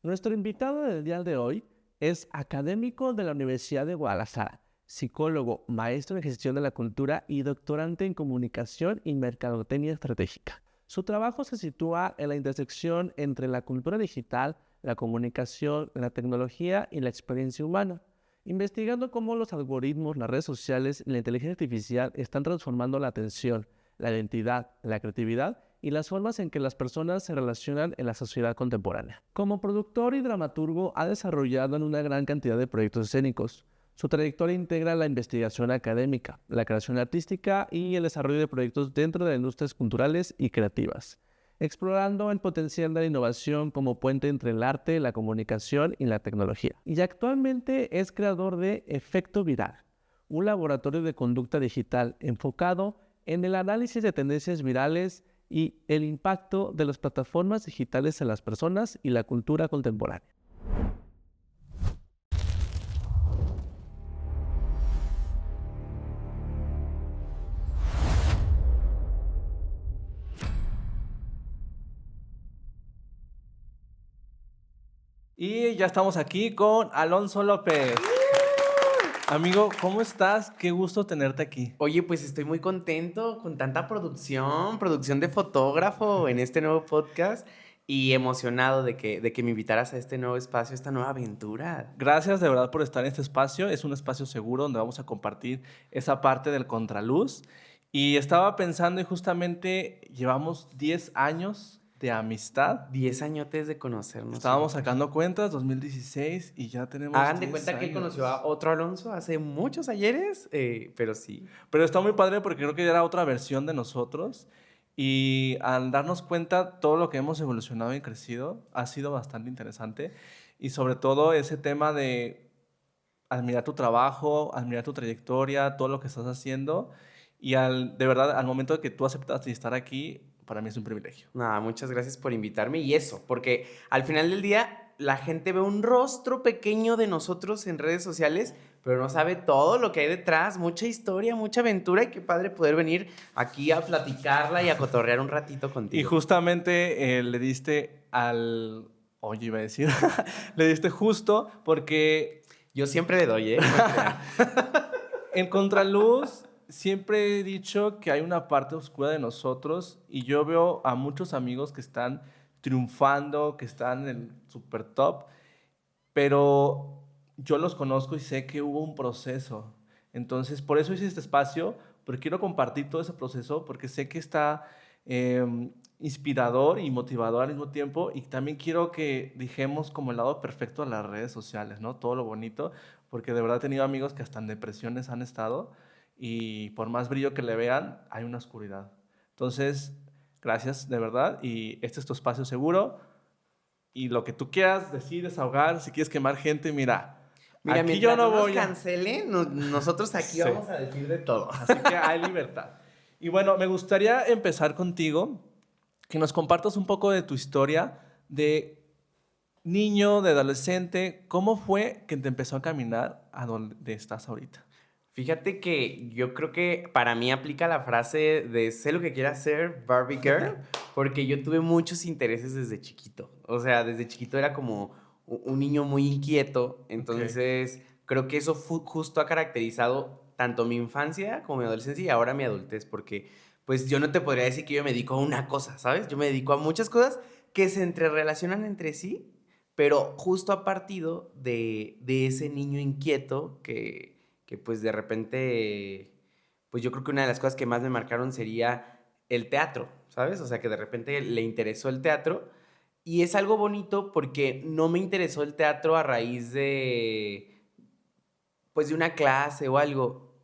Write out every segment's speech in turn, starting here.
Nuestro invitado del día de hoy es académico de la Universidad de Guadalajara, psicólogo, maestro en gestión de la cultura y doctorante en comunicación y mercadotecnia estratégica. Su trabajo se sitúa en la intersección entre la cultura digital, la comunicación, la tecnología y la experiencia humana, investigando cómo los algoritmos, las redes sociales y la inteligencia artificial están transformando la atención, la identidad, la creatividad y las formas en que las personas se relacionan en la sociedad contemporánea. Como productor y dramaturgo ha desarrollado en una gran cantidad de proyectos escénicos. Su trayectoria integra la investigación académica, la creación artística y el desarrollo de proyectos dentro de las industrias culturales y creativas, explorando el potencial de la innovación como puente entre el arte, la comunicación y la tecnología. Y actualmente es creador de Efecto Viral, un laboratorio de conducta digital enfocado en el análisis de tendencias virales y el impacto de las plataformas digitales en las personas y la cultura contemporánea. Y ya estamos aquí con Alonso López. Amigo, ¿cómo estás? Qué gusto tenerte aquí. Oye, pues estoy muy contento con tanta producción de fotógrafo en este nuevo podcast y emocionado de que me invitaras a este nuevo espacio, a esta nueva aventura. Gracias de verdad por estar en este espacio. Es un espacio seguro donde vamos a compartir esa parte del contraluz. Y estaba pensando y justamente llevamos 10 años de amistad. 10 añotes de conocernos. Estábamos sacando cuentas, 2016, y ya tenemos Hagan de 10 cuenta que él años. conoció a otro Alonso hace muchos ayeres, pero sí. Pero está muy padre porque creo que ya era otra versión de nosotros. Y al darnos cuenta todo lo que hemos evolucionado y crecido ha sido bastante interesante. Y sobre todo ese tema de admirar tu trabajo, admirar tu trayectoria, todo lo que estás haciendo. Y de verdad, al momento de que tú aceptaste estar aquí, para mí es un privilegio. Nada, muchas gracias por invitarme y eso, porque al final del día la gente ve un rostro pequeño de nosotros en redes sociales, pero no sabe todo lo que hay detrás, mucha historia, mucha aventura y qué padre poder venir aquí a platicarla y a cotorrear un ratito contigo. Y justamente le diste al... Oye, iba a decir, le diste justo porque Yo siempre le doy, ¿eh? en Contraluz siempre he dicho que hay una parte oscura de nosotros y yo veo a muchos amigos que están triunfando, que están en el super top, pero yo los conozco y sé que hubo un proceso. Entonces, por eso hice este espacio, porque quiero compartir todo ese proceso, porque sé que está inspirador y motivador al mismo tiempo, y también quiero que dijemos como el lado perfecto de las redes sociales, ¿no? Todo lo bonito, porque de verdad he tenido amigos que hasta en depresiones han estado, y por más brillo que le vean, hay una oscuridad. Entonces, gracias de verdad, y este es tu espacio seguro. Y lo que tú quieras decir, desahogar, si quieres quemar gente, mira, Mira, aquí mientras yo no no nos voy a... cancelen, nosotros aquí Sí. vamos a decir de todo. Así que hay libertad. Y bueno, me gustaría empezar contigo, que nos compartas un poco de tu historia de niño, de adolescente. ¿Cómo fue que te empezó a caminar a donde estás ahorita? Fíjate que yo creo que para mí aplica la frase de sé lo que quiera hacer Barbie Girl, porque yo tuve muchos intereses desde chiquito. O sea, desde chiquito era como un niño muy inquieto, entonces creo que eso justo ha caracterizado tanto mi infancia como mi adolescencia y ahora mi adultez, porque pues yo no te podría decir que yo me dedico a una cosa, ¿sabes? Yo me dedico a muchas cosas que se entrerelacionan entre sí, pero justo a partir de ese niño inquieto que pues de repente, pues yo creo que una de las cosas que más me marcaron sería el teatro, ¿sabes? O sea, que de repente le interesó el teatro y es algo bonito porque no me interesó el teatro a raíz de, pues de una clase o algo.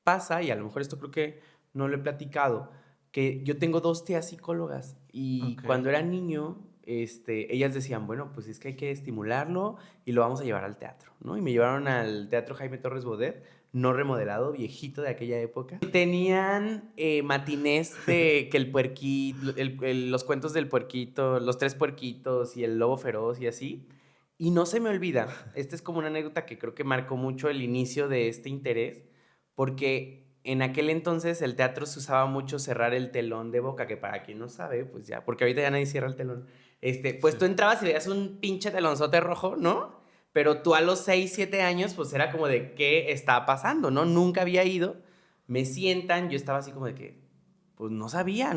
Pasa, y a lo mejor esto creo que no lo he platicado, que yo tengo dos tías psicólogas y cuando era niño, ellas decían, bueno, pues es que hay que estimularlo y lo vamos a llevar al teatro, ¿no? Y me llevaron al Teatro Jaime Torres Bodet, no remodelado, viejito de aquella época. Tenían matinés de que el puerquito, los cuentos del puerquito, los tres puerquitos y el lobo feroz y así. Y no se me olvida, esta es como una anécdota que creo que marcó mucho el inicio de este interés, porque en aquel entonces el teatro se usaba mucho cerrar el telón de boca, que para quien no sabe, pues ya, porque ahorita ya nadie cierra el telón, Pues tú entrabas y veías un pinche telonzote rojo, ¿no? Pero tú a los 6, 7 años, pues era como de qué está pasando, ¿no? Nunca había ido. Me sientan, yo estaba así como de que, pues no sabía,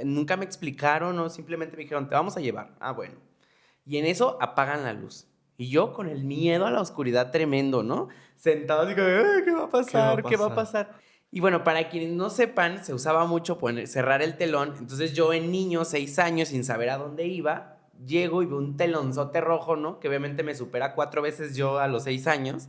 nunca me explicaron, ¿no? Simplemente me dijeron, te vamos a llevar. Ah, bueno. Y en eso apagan la luz. Y yo con el miedo a la oscuridad tremendo, ¿no? Sentado así como, "Ay, ¿qué va a pasar? ¿Qué va a pasar? Y bueno, para quienes no sepan, se usaba mucho cerrar el telón. Entonces yo en niño, 6 años, sin saber a dónde iba, llego y veo un telonzote rojo, ¿no? Que obviamente me supera 4 veces yo a los 6 años.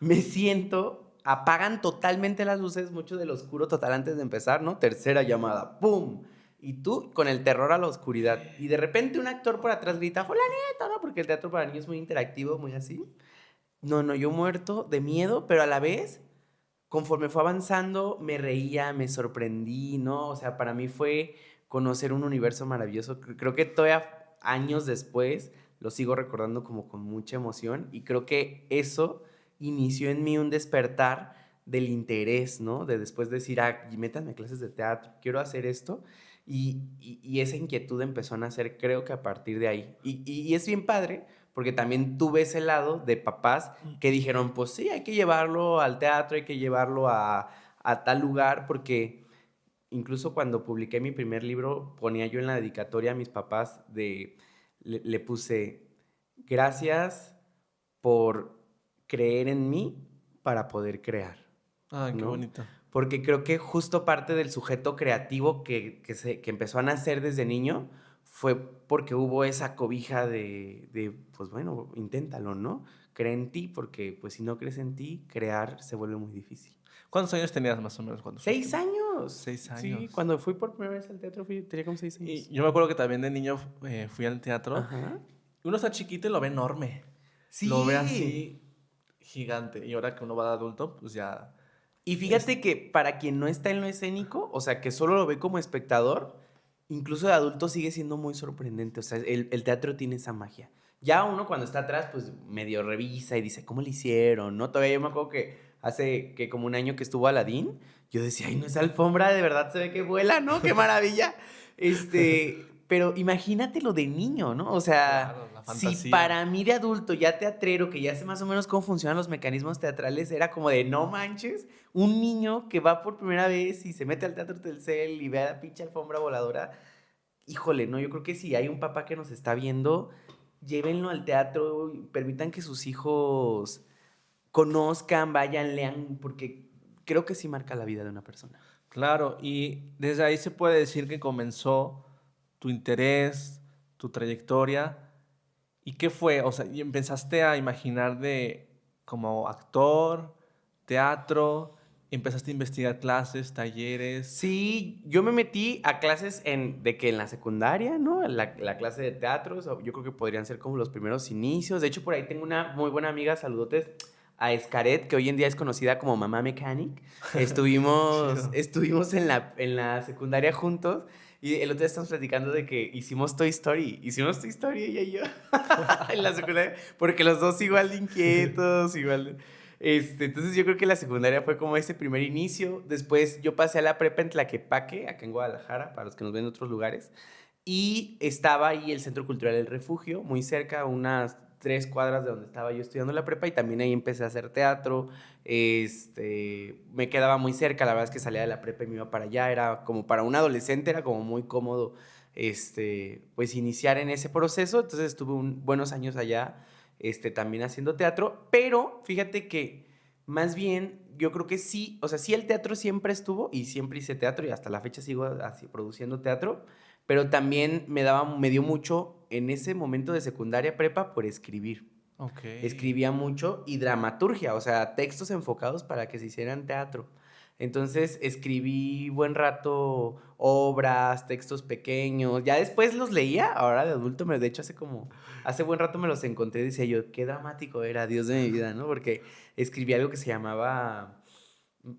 Me siento, apagan totalmente las luces, mucho del oscuro total antes de empezar, ¿no? Tercera llamada, ¡pum! Y tú con el terror a la oscuridad. Y de repente un actor por atrás grita, fulanito, ¿no? Porque el teatro para niños es muy interactivo, muy así. No, yo muerto de miedo, pero a la vez, conforme fue avanzando, me reía, me sorprendí, ¿no? O sea, para mí fue conocer un universo maravilloso. Creo que todavía años después lo sigo recordando como con mucha emoción y creo que eso inició en mí un despertar del interés, ¿no? De después decir, métanme a clases de teatro, quiero hacer esto. Y esa inquietud empezó a nacer, creo que a partir de ahí. Y es bien padre, porque también tuve ese lado de papás que dijeron, pues sí, hay que llevarlo al teatro, hay que llevarlo a tal lugar, porque incluso cuando publiqué mi primer libro, ponía yo en la dedicatoria a mis papás le puse, gracias por creer en mí para poder crear. Ay, qué ¿No? bonito. Porque creo que justo parte del sujeto creativo que empezó a nacer desde niño fue porque hubo esa cobija pues bueno, inténtalo, ¿no? Cree en ti, porque pues si no crees en ti, crear se vuelve muy difícil. ¿Cuántos años tenías más o menos cuando fuiste? 6 años. 6 años. Sí, cuando fui por primera vez al teatro tenía como 6 años. Y yo me acuerdo que también de niño fui al teatro. Ajá. Uno está chiquito y lo ve enorme. Sí. Lo ve así gigante. Y ahora que uno va de adulto, pues ya... Y fíjate que para quien no está en lo escénico, o sea, que solo lo ve como espectador, incluso de adulto sigue siendo muy sorprendente. O sea, el teatro tiene esa magia. Ya uno cuando está atrás, pues medio revisa y dice, ¿cómo le hicieron? ¿No? Todavía yo me acuerdo que hace que como un año que estuvo Aladín, yo decía, ay, no, esa alfombra de verdad se ve que vuela, ¿no? ¡Qué maravilla! Pero imagínate lo de niño, ¿no? O sea, Claro, la si fantasía. para mí de adulto, ya teatrero, que ya sé más o menos cómo funcionan los mecanismos teatrales, era como de, no manches, un niño que va por primera vez y se mete al Teatro Telcel y ve a la pinche alfombra voladora, híjole, no, yo creo que si hay un papá que nos está viendo, llévenlo al teatro, y permitan que sus hijos conozcan, vayan, lean, porque creo que sí marca la vida de una persona. Claro, y desde ahí se puede decir que comenzó tu interés, tu trayectoria. ¿Y qué fue? O sea, ¿y empezaste a imaginar de como actor, teatro? ¿Empezaste a investigar clases, talleres? Sí, yo me metí a clases de que en la secundaria, ¿no? La clase de teatro, o sea, yo creo que podrían ser como los primeros inicios. De hecho, por ahí tengo una muy buena amiga, saludotes, a Escaret, que hoy en día es conocida como Mamá Mechanic. Estuvimos en la secundaria juntos y el otro día estamos platicando de que hicimos Toy Story ella y yo en la secundaria, porque los dos igual de inquietos, igual. Entonces yo creo que la secundaria fue como ese primer inicio. Después yo pasé a la prepa en Tlaquepaque, acá en Guadalajara, para los que nos ven en otros lugares. Y estaba ahí el Centro Cultural El Refugio, muy cerca, unas 3 cuadras de donde estaba yo estudiando la prepa. Y también ahí empecé a hacer teatro. Me quedaba muy cerca, la verdad es que salía de la prepa y me iba para allá. Era como para un adolescente, era como muy cómodo pues iniciar en ese proceso. Entonces estuve buenos años allá también haciendo teatro, pero fíjate que más bien yo creo que sí, o sea, sí el teatro siempre estuvo y siempre hice teatro y hasta la fecha sigo así produciendo teatro, pero también me dio mucho en ese momento de secundaria prepa por escribir. Ok. Escribía mucho y dramaturgia, o sea, textos enfocados para que se hicieran teatro. Entonces escribí buen rato obras, textos pequeños. Ya después los leía, ahora de adulto, de hecho hace buen rato me los encontré y decía yo, qué dramático era, Dios de mi vida, ¿no? Porque escribí algo que se llamaba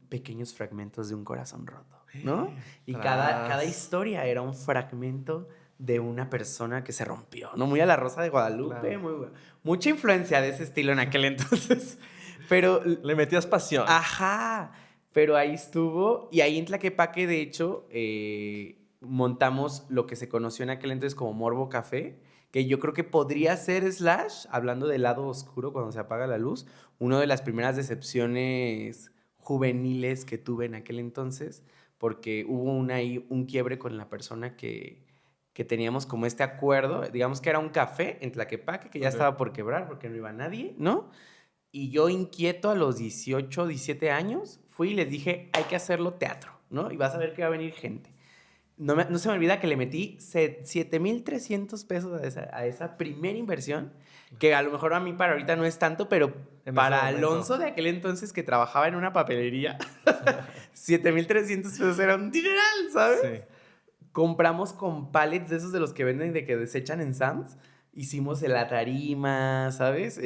Pequeños fragmentos de un corazón roto, ¿no? Y cada historia era un fragmento de una persona que se rompió, ¿no? Muy a la Rosa de Guadalupe, Claro. mucha influencia de ese estilo en aquel entonces. Pero Le metías pasión. ajá, pero ahí estuvo. Y ahí en Tlaquepaque, de hecho, montamos lo que se conoció en aquel entonces como Morbo Café, que yo creo que podría ser Slash, hablando del lado oscuro cuando se apaga la luz, una de las primeras decepciones juveniles que tuve en aquel entonces, porque hubo un quiebre con la persona que teníamos como este acuerdo, digamos que era un café en Tlaquepaque que ya estaba por quebrar porque no iba nadie, ¿no? Y yo inquieto a los 18, 17 años, fui y les dije, hay que hacerlo teatro, ¿no? Y vas a ver que va a venir gente. No se me olvida que le metí 7,300 pesos a esa primera inversión, que a lo mejor a mí para ahorita no es tanto, pero para Alonso de aquel entonces que trabajaba en una papelería, 7,300 pesos era un dineral, ¿sabes? Sí. Compramos con pallets de esos de los que venden de que desechan en Sam's, hicimos la tarima, ¿sabes?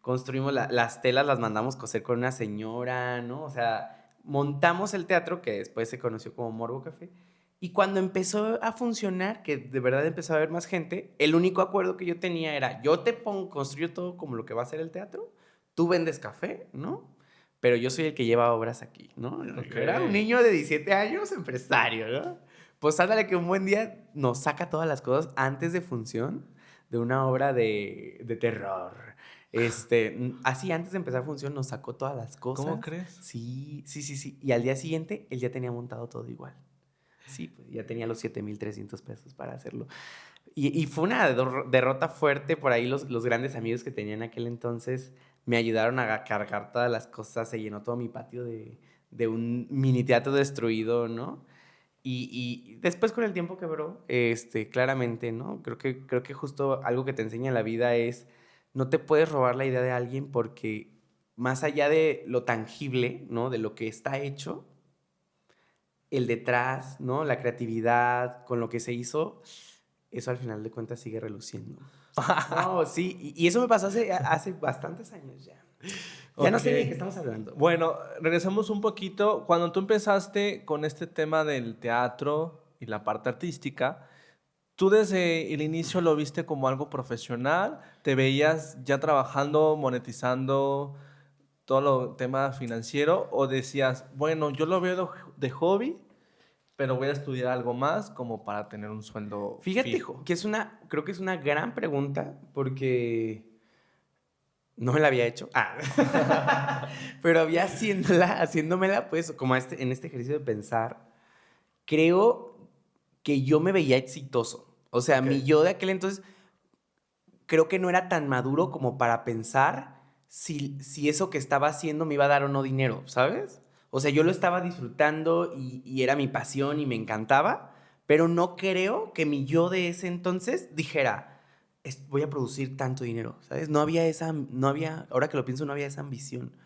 Construimos las telas, las mandamos coser con una señora, ¿no? O sea, montamos el teatro que después se conoció como Morbo Café. Y cuando empezó a funcionar, que de verdad empezó a haber más gente, el único acuerdo que yo tenía era, yo te construyo todo como lo que va a ser el teatro, tú vendes café, ¿no? Pero yo soy el que lleva obras aquí, ¿no? Okay. Yo era un niño de 17 años, empresario, ¿no? Pues ándale que un buen día nos saca todas las cosas antes de función de una obra de terror. Así antes de empezar función nos sacó todas las cosas. ¿Cómo crees? Sí. Y al día siguiente él ya tenía montado todo igual. Sí, pues ya tenía los 7,300 pesos para hacerlo. Y fue una derrota fuerte. Por ahí los grandes amigos que tenía en aquel entonces me ayudaron a cargar todas las cosas. Se llenó todo mi patio de un mini teatro destruido, ¿no? Y después con el tiempo quebró, claramente, ¿no? Creo que justo algo que te enseña la vida es no te puedes robar la idea de alguien porque más allá de lo tangible, ¿no? De lo que está hecho, el detrás, ¿no? La creatividad, con lo que se hizo, eso al final de cuentas sigue reluciendo. No, sí, y eso me pasó hace bastantes años ya. Ya no sé de qué estamos hablando. Bueno, regresamos un poquito. Cuando tú empezaste con este tema del teatro y la parte artística, ¿tú desde el inicio lo viste como algo profesional? ¿Te veías ya trabajando, monetizando todo el tema financiero? ¿O decías, bueno, yo lo veo de hobby, pero voy a estudiar algo más como para tener un sueldo fijo? Fíjate que creo que es una gran pregunta porque no me la había hecho. Pero había haciéndomela, pues, como en este ejercicio de pensar, creo que yo me veía exitoso. O sea, mi yo de aquel entonces creo que no era tan maduro como para pensar si eso que estaba haciendo me iba a dar o no dinero, ¿sabes? O sea, yo lo estaba disfrutando y era mi pasión y me encantaba, pero no creo que mi yo de ese entonces dijera, voy a producir tanto dinero, ¿sabes? Ahora que lo pienso, no había esa ambición.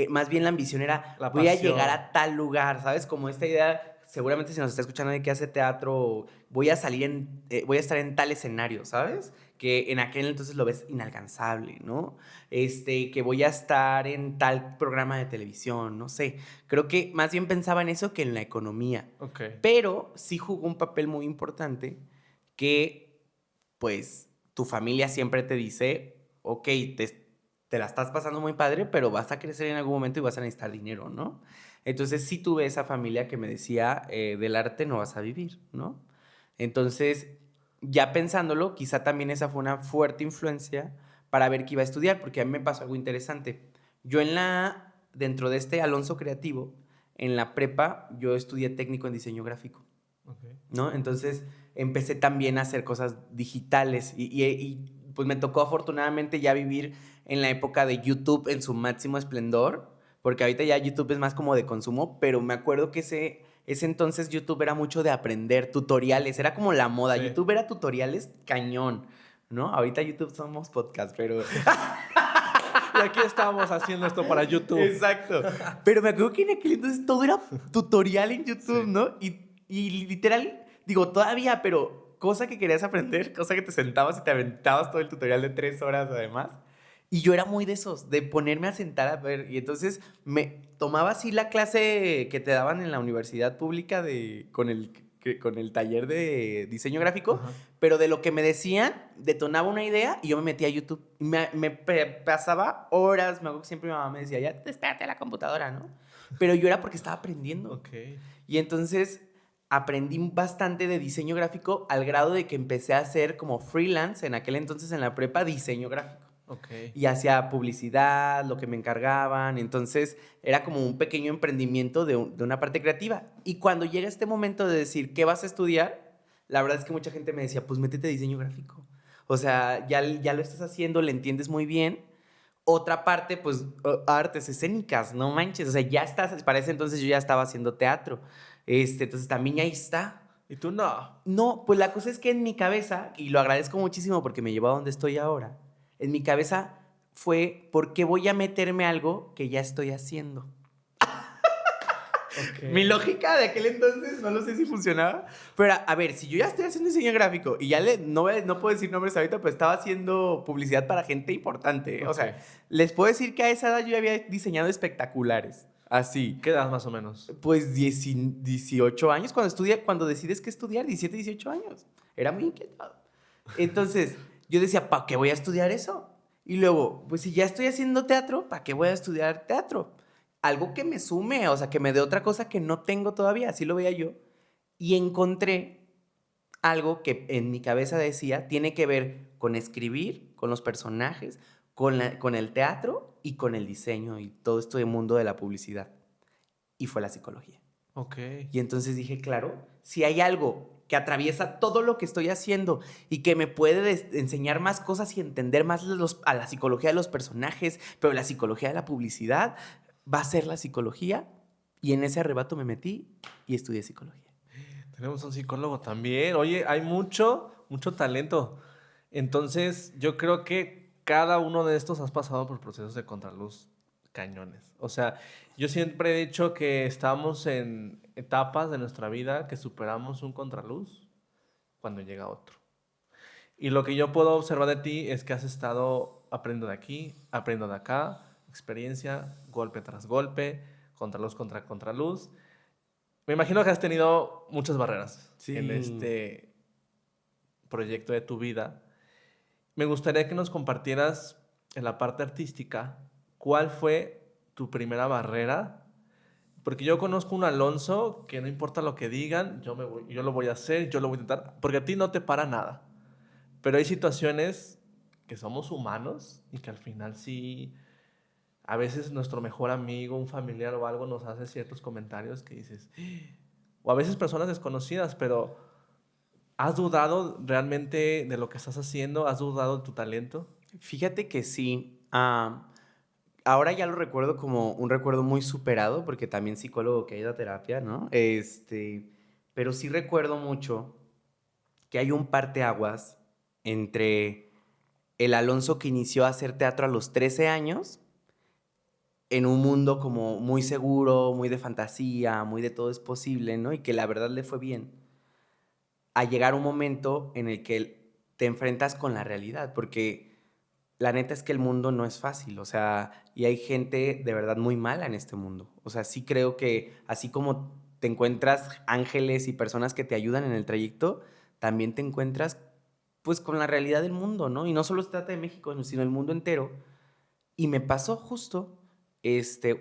Más bien la ambición era, voy a llegar a tal lugar, ¿sabes? Como esta idea, seguramente si nos está escuchando de que hace teatro, voy a estar en tal escenario, ¿sabes? Que en aquel entonces lo ves inalcanzable, ¿no? Que voy a estar en tal programa de televisión, no sé. Creo que más bien pensaba en eso que en la economía. Okay. Pero sí jugó un papel muy importante que, pues, tu familia siempre te dice, ok, te la estás pasando muy padre, pero vas a crecer en algún momento y vas a necesitar dinero, ¿no? Entonces sí tuve esa familia que me decía, del arte no vas a vivir, ¿no? Entonces, ya pensándolo, quizá también esa fue una fuerte influencia para ver qué iba a estudiar, porque a mí me pasó algo interesante. Yo dentro de este Alonso Creativo, en la prepa, yo estudié técnico en diseño gráfico, ¿no? Entonces empecé también a hacer cosas digitales y pues me tocó afortunadamente ya vivir en la época de YouTube en su máximo esplendor, porque ahorita ya YouTube es más como de consumo, pero me acuerdo que ese entonces YouTube era mucho de aprender, tutoriales, era como la moda. Sí. YouTube era tutoriales cañón, ¿no? Ahorita YouTube somos podcast, pero... Y aquí estábamos haciendo esto para YouTube. Exacto. Pero me acuerdo que en aquel entonces todo era tutorial en YouTube, sí. ¿No? Y literal, digo, todavía, pero cosa que querías aprender, cosa que te sentabas y te aventabas todo el tutorial de 3 horas además. Y yo era muy de esos, de ponerme a sentar a ver. Y entonces me tomaba así la clase que te daban en la universidad pública con el taller de diseño gráfico, uh-huh. Pero de lo que me decían, detonaba una idea y yo me metía a YouTube. Y me pasaba horas, me acuerdo que siempre mi mamá me decía, ya, espérate a la computadora, ¿no? Pero yo era porque estaba aprendiendo. Okay. Y entonces, aprendí bastante de diseño gráfico al grado de que empecé a hacer como freelance en aquel entonces en la prepa diseño gráfico. Ok. Y hacía publicidad, lo que me encargaban. Entonces era como un pequeño emprendimiento de una parte creativa. Y cuando llega este momento de decir, ¿qué vas a estudiar? La verdad es que mucha gente me decía, pues métete a diseño gráfico. O sea, ya lo estás haciendo, le entiendes muy bien. Otra parte, pues, artes escénicas, no manches. O sea, ya estás, para ese entonces yo ya estaba haciendo teatro. Entonces también ahí está. ¿Y tú no? No, pues la cosa es que en mi cabeza, y lo agradezco muchísimo porque me llevó a donde estoy ahora, en mi cabeza fue, ¿por qué voy a meterme a algo que ya estoy haciendo? Ok. Mi lógica de aquel entonces, no lo sé si funcionaba, pero a ver, si yo ya estoy haciendo diseño gráfico y ya no puedo decir nombres ahorita, pero estaba haciendo publicidad para gente importante. Ok. O sea, les puedo decir que a esa edad yo ya había diseñado espectaculares. Así. ¿Qué edad más o menos? Pues 18 años, cuando decides qué estudiar, 17, 18 años. Era muy inquietado. Entonces, yo decía, ¿para qué voy a estudiar eso? Y luego, pues si ya estoy haciendo teatro, ¿para qué voy a estudiar teatro? Algo que me sume, o sea, que me dé otra cosa que no tengo todavía, así lo veía yo. Y encontré algo que en mi cabeza decía, tiene que ver con escribir, con los personajes, con el teatro y con el diseño y todo esto del mundo de la publicidad. Y fue la psicología. Ok. Y entonces dije, claro, si hay algo que atraviesa todo lo que estoy haciendo y que me puede enseñar más cosas y entender más a la psicología de los personajes, pero la psicología de la publicidad, va a ser la psicología. Y en ese arrebato me metí y estudié psicología. Tenemos un psicólogo también. Oye, hay mucho talento. Entonces, yo creo que cada uno de estos has pasado por procesos de contraluz cañones. O sea, yo siempre he dicho que estamos en etapas de nuestra vida que superamos un contraluz cuando llega otro. Y lo que yo puedo observar de ti es que has estado aprendiendo de aquí, aprendiendo de acá, experiencia, golpe tras golpe, contraluz contra contraluz. Me imagino que has tenido muchas barreras en Sí. este proyecto de tu vida. Me gustaría que nos compartieras en la parte artística cuál fue tu primera barrera, porque yo conozco un Alonso que no importa lo que digan, yo lo voy a hacer, yo lo voy a intentar, porque a ti no te para nada. Pero hay situaciones que somos humanos y que al final sí, a veces nuestro mejor amigo, un familiar o algo nos hace ciertos comentarios que dices, o a veces personas desconocidas, pero ¿has dudado realmente de lo que estás haciendo? ¿Has dudado de tu talento? Fíjate que sí. Ahora ya lo recuerdo como un recuerdo muy superado, porque también psicólogo que ha ido a terapia, ¿no? Pero sí recuerdo mucho que hay un parteaguas entre el Alonso que inició a hacer teatro a los 13 años, en un mundo como muy seguro, muy de fantasía, muy de todo es posible, ¿no? Y que la verdad le fue bien, a llegar un momento en el que te enfrentas con la realidad, porque la neta es que el mundo no es fácil, o sea, y hay gente de verdad muy mala en este mundo. O sea, sí creo que así como te encuentras ángeles y personas que te ayudan en el trayecto, también te encuentras pues con la realidad del mundo, ¿no? Y no solo se trata de México, sino el mundo entero. Y me pasó justo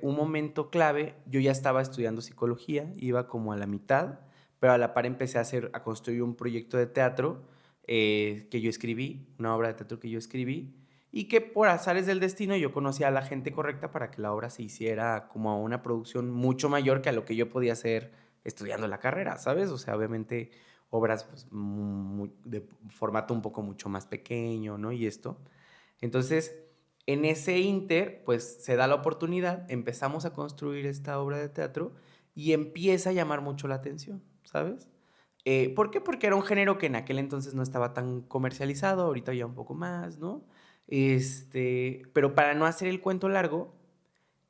un momento clave. Yo ya estaba estudiando psicología, iba como a la mitad, pero a la par empecé a construir un proyecto de teatro que yo escribí, una obra de teatro que yo escribí, y que por azares del destino yo conocí a la gente correcta para que la obra se hiciera como una producción mucho mayor que a lo que yo podía hacer estudiando la carrera, ¿sabes? O sea, obviamente obras pues, de formato un poco mucho más pequeño, ¿no? Y esto. Entonces, en ese inter, pues se da la oportunidad, empezamos a construir esta obra de teatro y empieza a llamar mucho la atención, ¿sabes? ¿Por qué? Porque era un género que en aquel entonces no estaba tan comercializado, ahorita ya un poco más, ¿no? Pero para no hacer el cuento largo,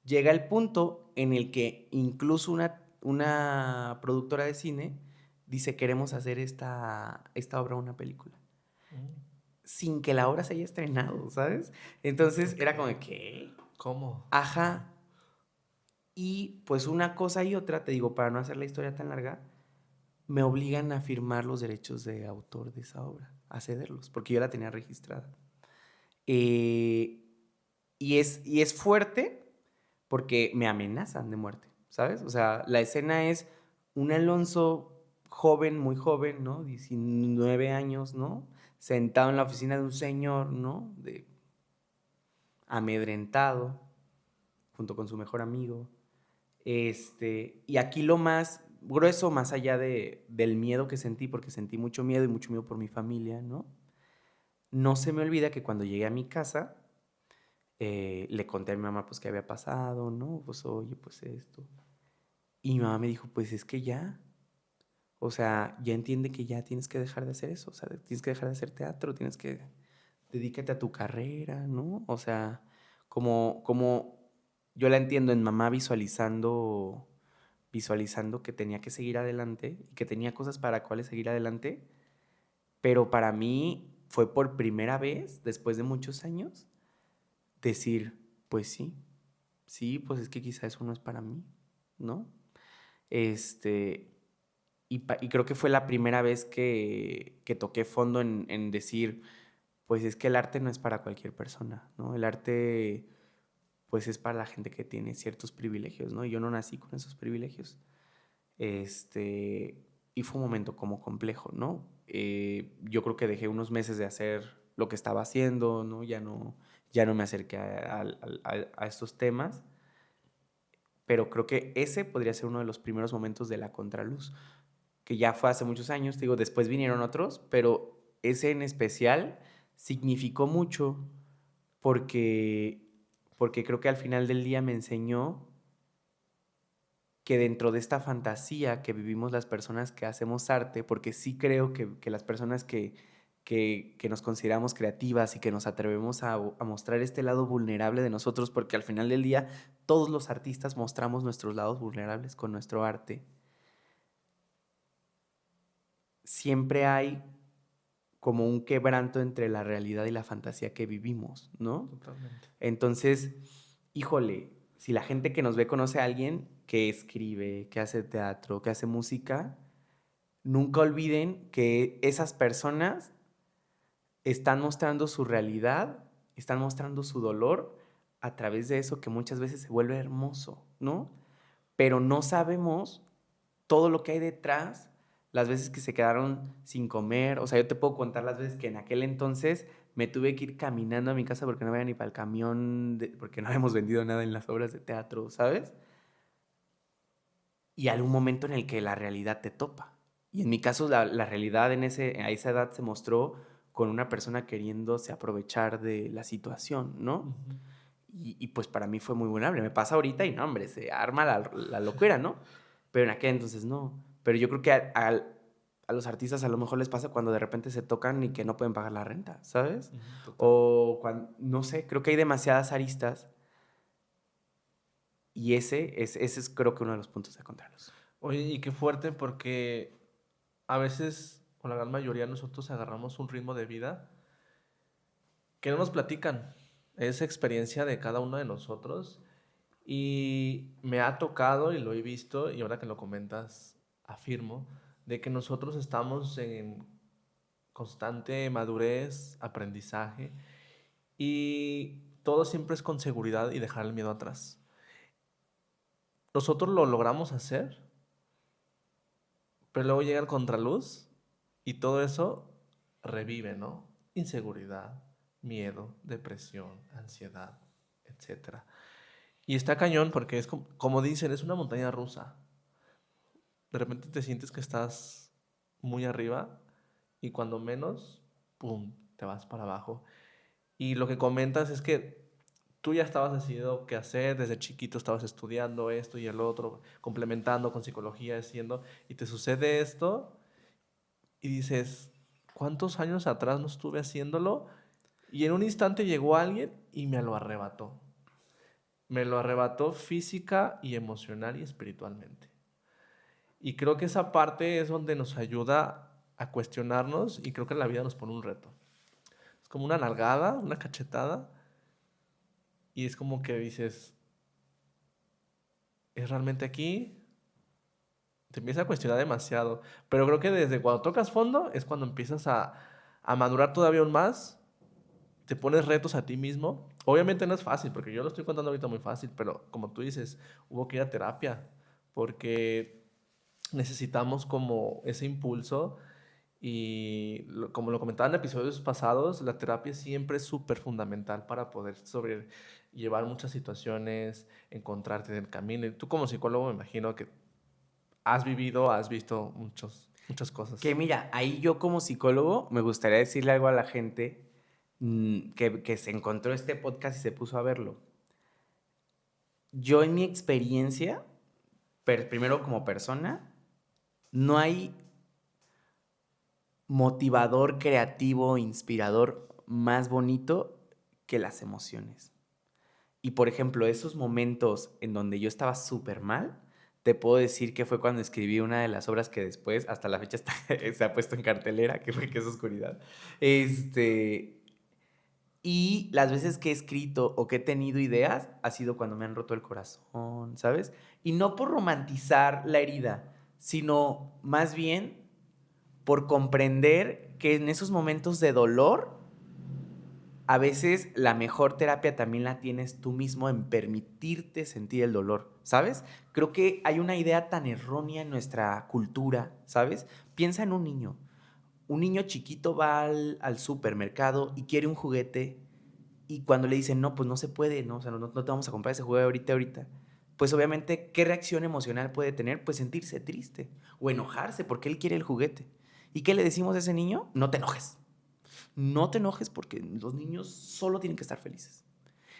llega el punto en el que incluso una productora de cine dice, queremos hacer esta obra una película sin que la obra se haya estrenado, ¿sabes? Entonces era como de, ¿qué? ¿Cómo? Ajá. Y pues una cosa y otra, te digo, para no hacer la historia tan larga, me obligan a firmar los derechos de autor de esa obra, a cederlos, porque yo la tenía registrada. Eh, y es fuerte porque me amenazan de muerte, ¿sabes? O sea, la escena es un Alonso joven, muy joven, ¿no? 19 años, ¿no? Sentado en la oficina de un señor, ¿no? Amedrentado, junto con su mejor amigo. Y aquí lo más grueso, más allá del miedo que sentí, porque sentí mucho miedo y mucho miedo por mi familia, ¿no? No se me olvida que cuando llegué a mi casa, le conté a mi mamá, pues, qué había pasado, ¿no? Pues, oye, pues, esto. Y mi mamá me dijo, pues, es que ya, o sea, ya entiende que ya tienes que dejar de hacer eso, o sea, tienes que dejar de hacer teatro, tienes que dedícate a tu carrera, ¿no? O sea, como yo la entiendo en mamá visualizando que tenía que seguir adelante y que tenía cosas para cuales seguir adelante, pero para mí fue por primera vez, después de muchos años, decir, pues sí, pues es que quizá eso no es para mí, ¿no? Y creo que fue la primera vez que toqué fondo en decir, pues es que el arte no es para cualquier persona, ¿no? El arte, pues es para la gente que tiene ciertos privilegios, ¿no? Y yo no nací con esos privilegios. Y fue un momento como complejo, ¿no? Yo creo que dejé unos meses de hacer lo que estaba haciendo, ¿no? Ya no me acerqué a estos temas, pero creo que ese podría ser uno de los primeros momentos de la contraluz, que ya fue hace muchos años, digo, después vinieron otros, pero ese en especial significó mucho porque, porque creo que al final del día me enseñó que dentro de esta fantasía que vivimos las personas que hacemos arte, porque sí creo que las personas que nos consideramos creativas y que nos atrevemos a mostrar este lado vulnerable de nosotros, porque al final del día todos los artistas mostramos nuestros lados vulnerables con nuestro arte, siempre hay como un quebranto entre la realidad y la fantasía que vivimos, ¿no? Totalmente. Entonces, híjole, si la gente que nos ve conoce a alguien que escribe, que hace teatro, que hace música, nunca olviden que esas personas están mostrando su realidad, están mostrando su dolor a través de eso que muchas veces se vuelve hermoso, ¿no? Pero no sabemos todo lo que hay detrás, las veces que se quedaron sin comer. O sea, yo te puedo contar las veces que en aquel entonces me tuve que ir caminando a mi casa porque no había ni para el camión, porque no habíamos vendido nada en las obras de teatro, ¿sabes? Y algún momento en el que la realidad te topa. Y en mi caso, la realidad a esa edad se mostró con una persona queriéndose aprovechar de la situación, ¿no? Ujú. Y pues para mí fue muy vulnerable. Me pasa ahorita y no, hombre, se arma la locura, ¿no? Pero en aquel entonces no. Pero yo creo que a los artistas a lo mejor les pasa cuando de repente se tocan y que no pueden pagar la renta, ¿sabes? Total. O cuando, no sé, creo que hay demasiadas aristas y ese es creo que uno de los puntos de contrarios. Oye, y qué fuerte porque a veces, o la gran mayoría, nosotros agarramos un ritmo de vida que no nos platican. Es experiencia de cada uno de nosotros y me ha tocado y lo he visto y ahora que lo comentas, afirmo, de que nosotros estamos en constante madurez, aprendizaje y todo siempre es con seguridad y dejar el miedo atrás. Nosotros lo logramos hacer, pero luego llega el contraluz y todo eso revive, ¿no? Inseguridad, miedo, depresión, ansiedad, etcétera. Y está cañón porque es como dicen, es una montaña rusa. De repente te sientes que estás muy arriba y cuando menos, ¡pum!, te vas para abajo. Y lo que comentas es que tú ya estabas decidido qué hacer, desde chiquito estabas estudiando esto y el otro, complementando con psicología, haciendo, y te sucede esto y dices, ¿cuántos años atrás no estuve haciéndolo? Y en un instante llegó alguien y me lo arrebató. Me lo arrebató física y emocional y espiritualmente. Y creo que esa parte es donde nos ayuda a cuestionarnos y creo que la vida nos pone un reto. Es como una nalgada, una cachetada y es como que dices, ¿es realmente aquí? Te empieza a cuestionar demasiado. Pero creo que desde cuando tocas fondo es cuando empiezas a madurar todavía aún más. Te pones retos a ti mismo. Obviamente no es fácil, porque yo lo estoy contando ahorita muy fácil, pero como tú dices, hubo que ir a terapia, porque necesitamos como ese impulso y como lo comentaba en episodios pasados, la terapia siempre es súper fundamental para poder sobrellevar muchas situaciones, encontrarte en el camino. Y tú como psicólogo me imagino que has visto muchas cosas. Que mira, ahí yo como psicólogo me gustaría decirle algo a la gente que se encontró este podcast y se puso a verlo. Yo en mi experiencia, primero como persona, no hay motivador, creativo, inspirador más bonito que las emociones. Y por ejemplo, esos momentos en donde yo estaba súper mal, te puedo decir que fue cuando escribí una de las obras que después, hasta la fecha, se ha puesto en cartelera, que fue ¿Qué es oscuridad? Y las veces que he escrito o que he tenido ideas, ha sido cuando me han roto el corazón, ¿sabes? Y no por romantizar la herida, sino más bien por comprender que en esos momentos de dolor, a veces la mejor terapia también la tienes tú mismo en permitirte sentir el dolor, ¿sabes? Creo que hay una idea tan errónea en nuestra cultura, ¿sabes? Piensa en un niño. Un niño chiquito va al supermercado y quiere un juguete y cuando le dicen, no, pues no se puede, ¿no? O sea, no te vamos a comprar ese juguete ahorita. Pues obviamente, ¿qué reacción emocional puede tener? Pues sentirse triste o enojarse porque él quiere el juguete. ¿Y qué le decimos a ese niño? No te enojes. No te enojes porque los niños solo tienen que estar felices.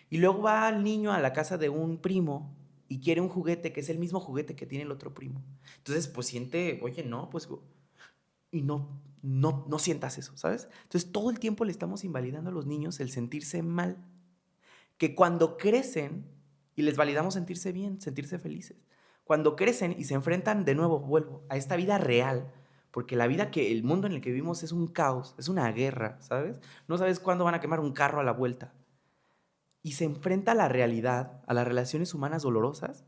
Y luego va el niño a la casa de un primo y quiere un juguete que es el mismo juguete que tiene el otro primo. Entonces, pues siente, oye, no, pues... Y no sientas eso, ¿sabes? Entonces, todo el tiempo le estamos invalidando a los niños el sentirse mal. Que cuando crecen, y les validamos sentirse bien, sentirse felices, cuando crecen y se enfrentan de nuevo, vuelvo, a esta vida real, porque la vida el mundo en el que vivimos es un caos, es una guerra, ¿sabes? No sabes cuándo van a quemar un carro a la vuelta. Y se enfrenta a la realidad, a las relaciones humanas dolorosas,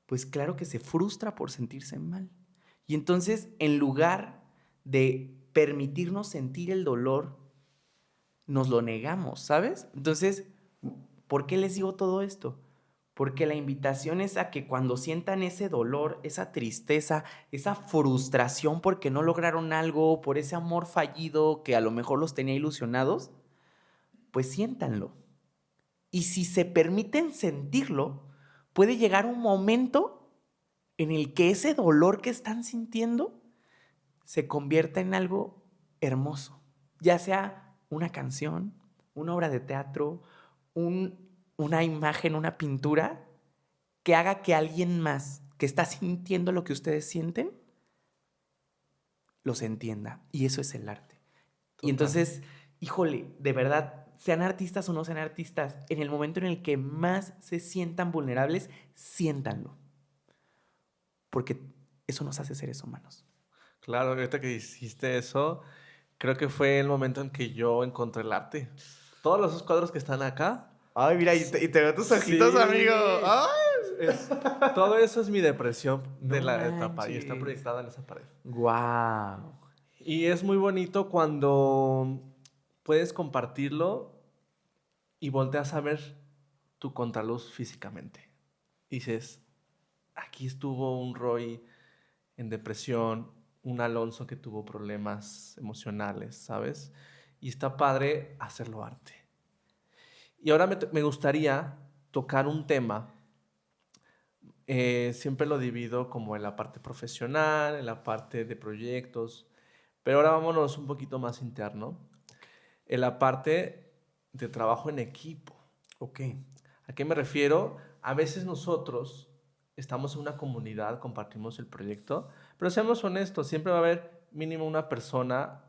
pues claro que se frustra por sentirse mal. Y entonces, en lugar de permitirnos sentir el dolor, nos lo negamos, ¿sabes? Entonces, ¿por qué les digo todo esto? Porque la invitación es a que cuando sientan ese dolor, esa tristeza, esa frustración porque no lograron algo, por ese amor fallido que a lo mejor los tenía ilusionados, pues siéntanlo. Y si se permiten sentirlo, puede llegar un momento en el que ese dolor que están sintiendo se convierta en algo hermoso, ya sea una canción, una obra de teatro, una imagen, una pintura, que haga que alguien más que está sintiendo lo que ustedes sienten, los entienda. Y eso es el arte. Total. Y entonces, híjole, de verdad, sean artistas o no sean artistas, en el momento en el que más se sientan vulnerables, siéntanlo. Porque eso nos hace seres humanos. Claro, ahorita que hiciste eso, creo que fue el momento en que yo encontré el arte. Todos los cuadros que están acá. Ay, mira, y te veo tus ojitos, sí, amigo. ¡Ay! Todo eso es mi depresión de la etapa y está proyectada en esa pared. ¡Guau! Y es muy bonito cuando puedes compartirlo y volteas a ver tu contraluz físicamente. Dices, aquí estuvo un Roy en depresión, un Alonso que tuvo problemas emocionales, ¿sabes? Y está padre hacerlo arte. Y ahora me gustaría tocar un tema. Siempre lo divido como en la parte profesional, en la parte de proyectos, pero ahora vámonos un poquito más interno, en la parte de trabajo en equipo. Ok. ¿A qué me refiero? A veces nosotros estamos en una comunidad, compartimos el proyecto, pero seamos honestos, siempre va a haber mínimo una persona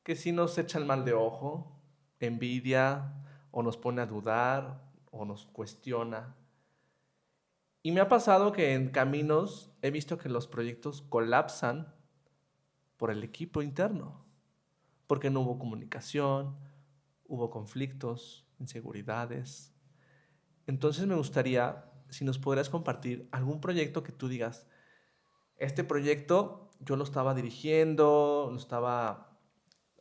que sí nos echa el mal de ojo, envidia, o nos pone a dudar, o nos cuestiona. Y me ha pasado que en caminos he visto que los proyectos colapsan por el equipo interno, porque no hubo comunicación, hubo conflictos, inseguridades. Entonces me gustaría, si nos podrías compartir algún proyecto que tú digas, este proyecto yo lo estaba dirigiendo, lo estaba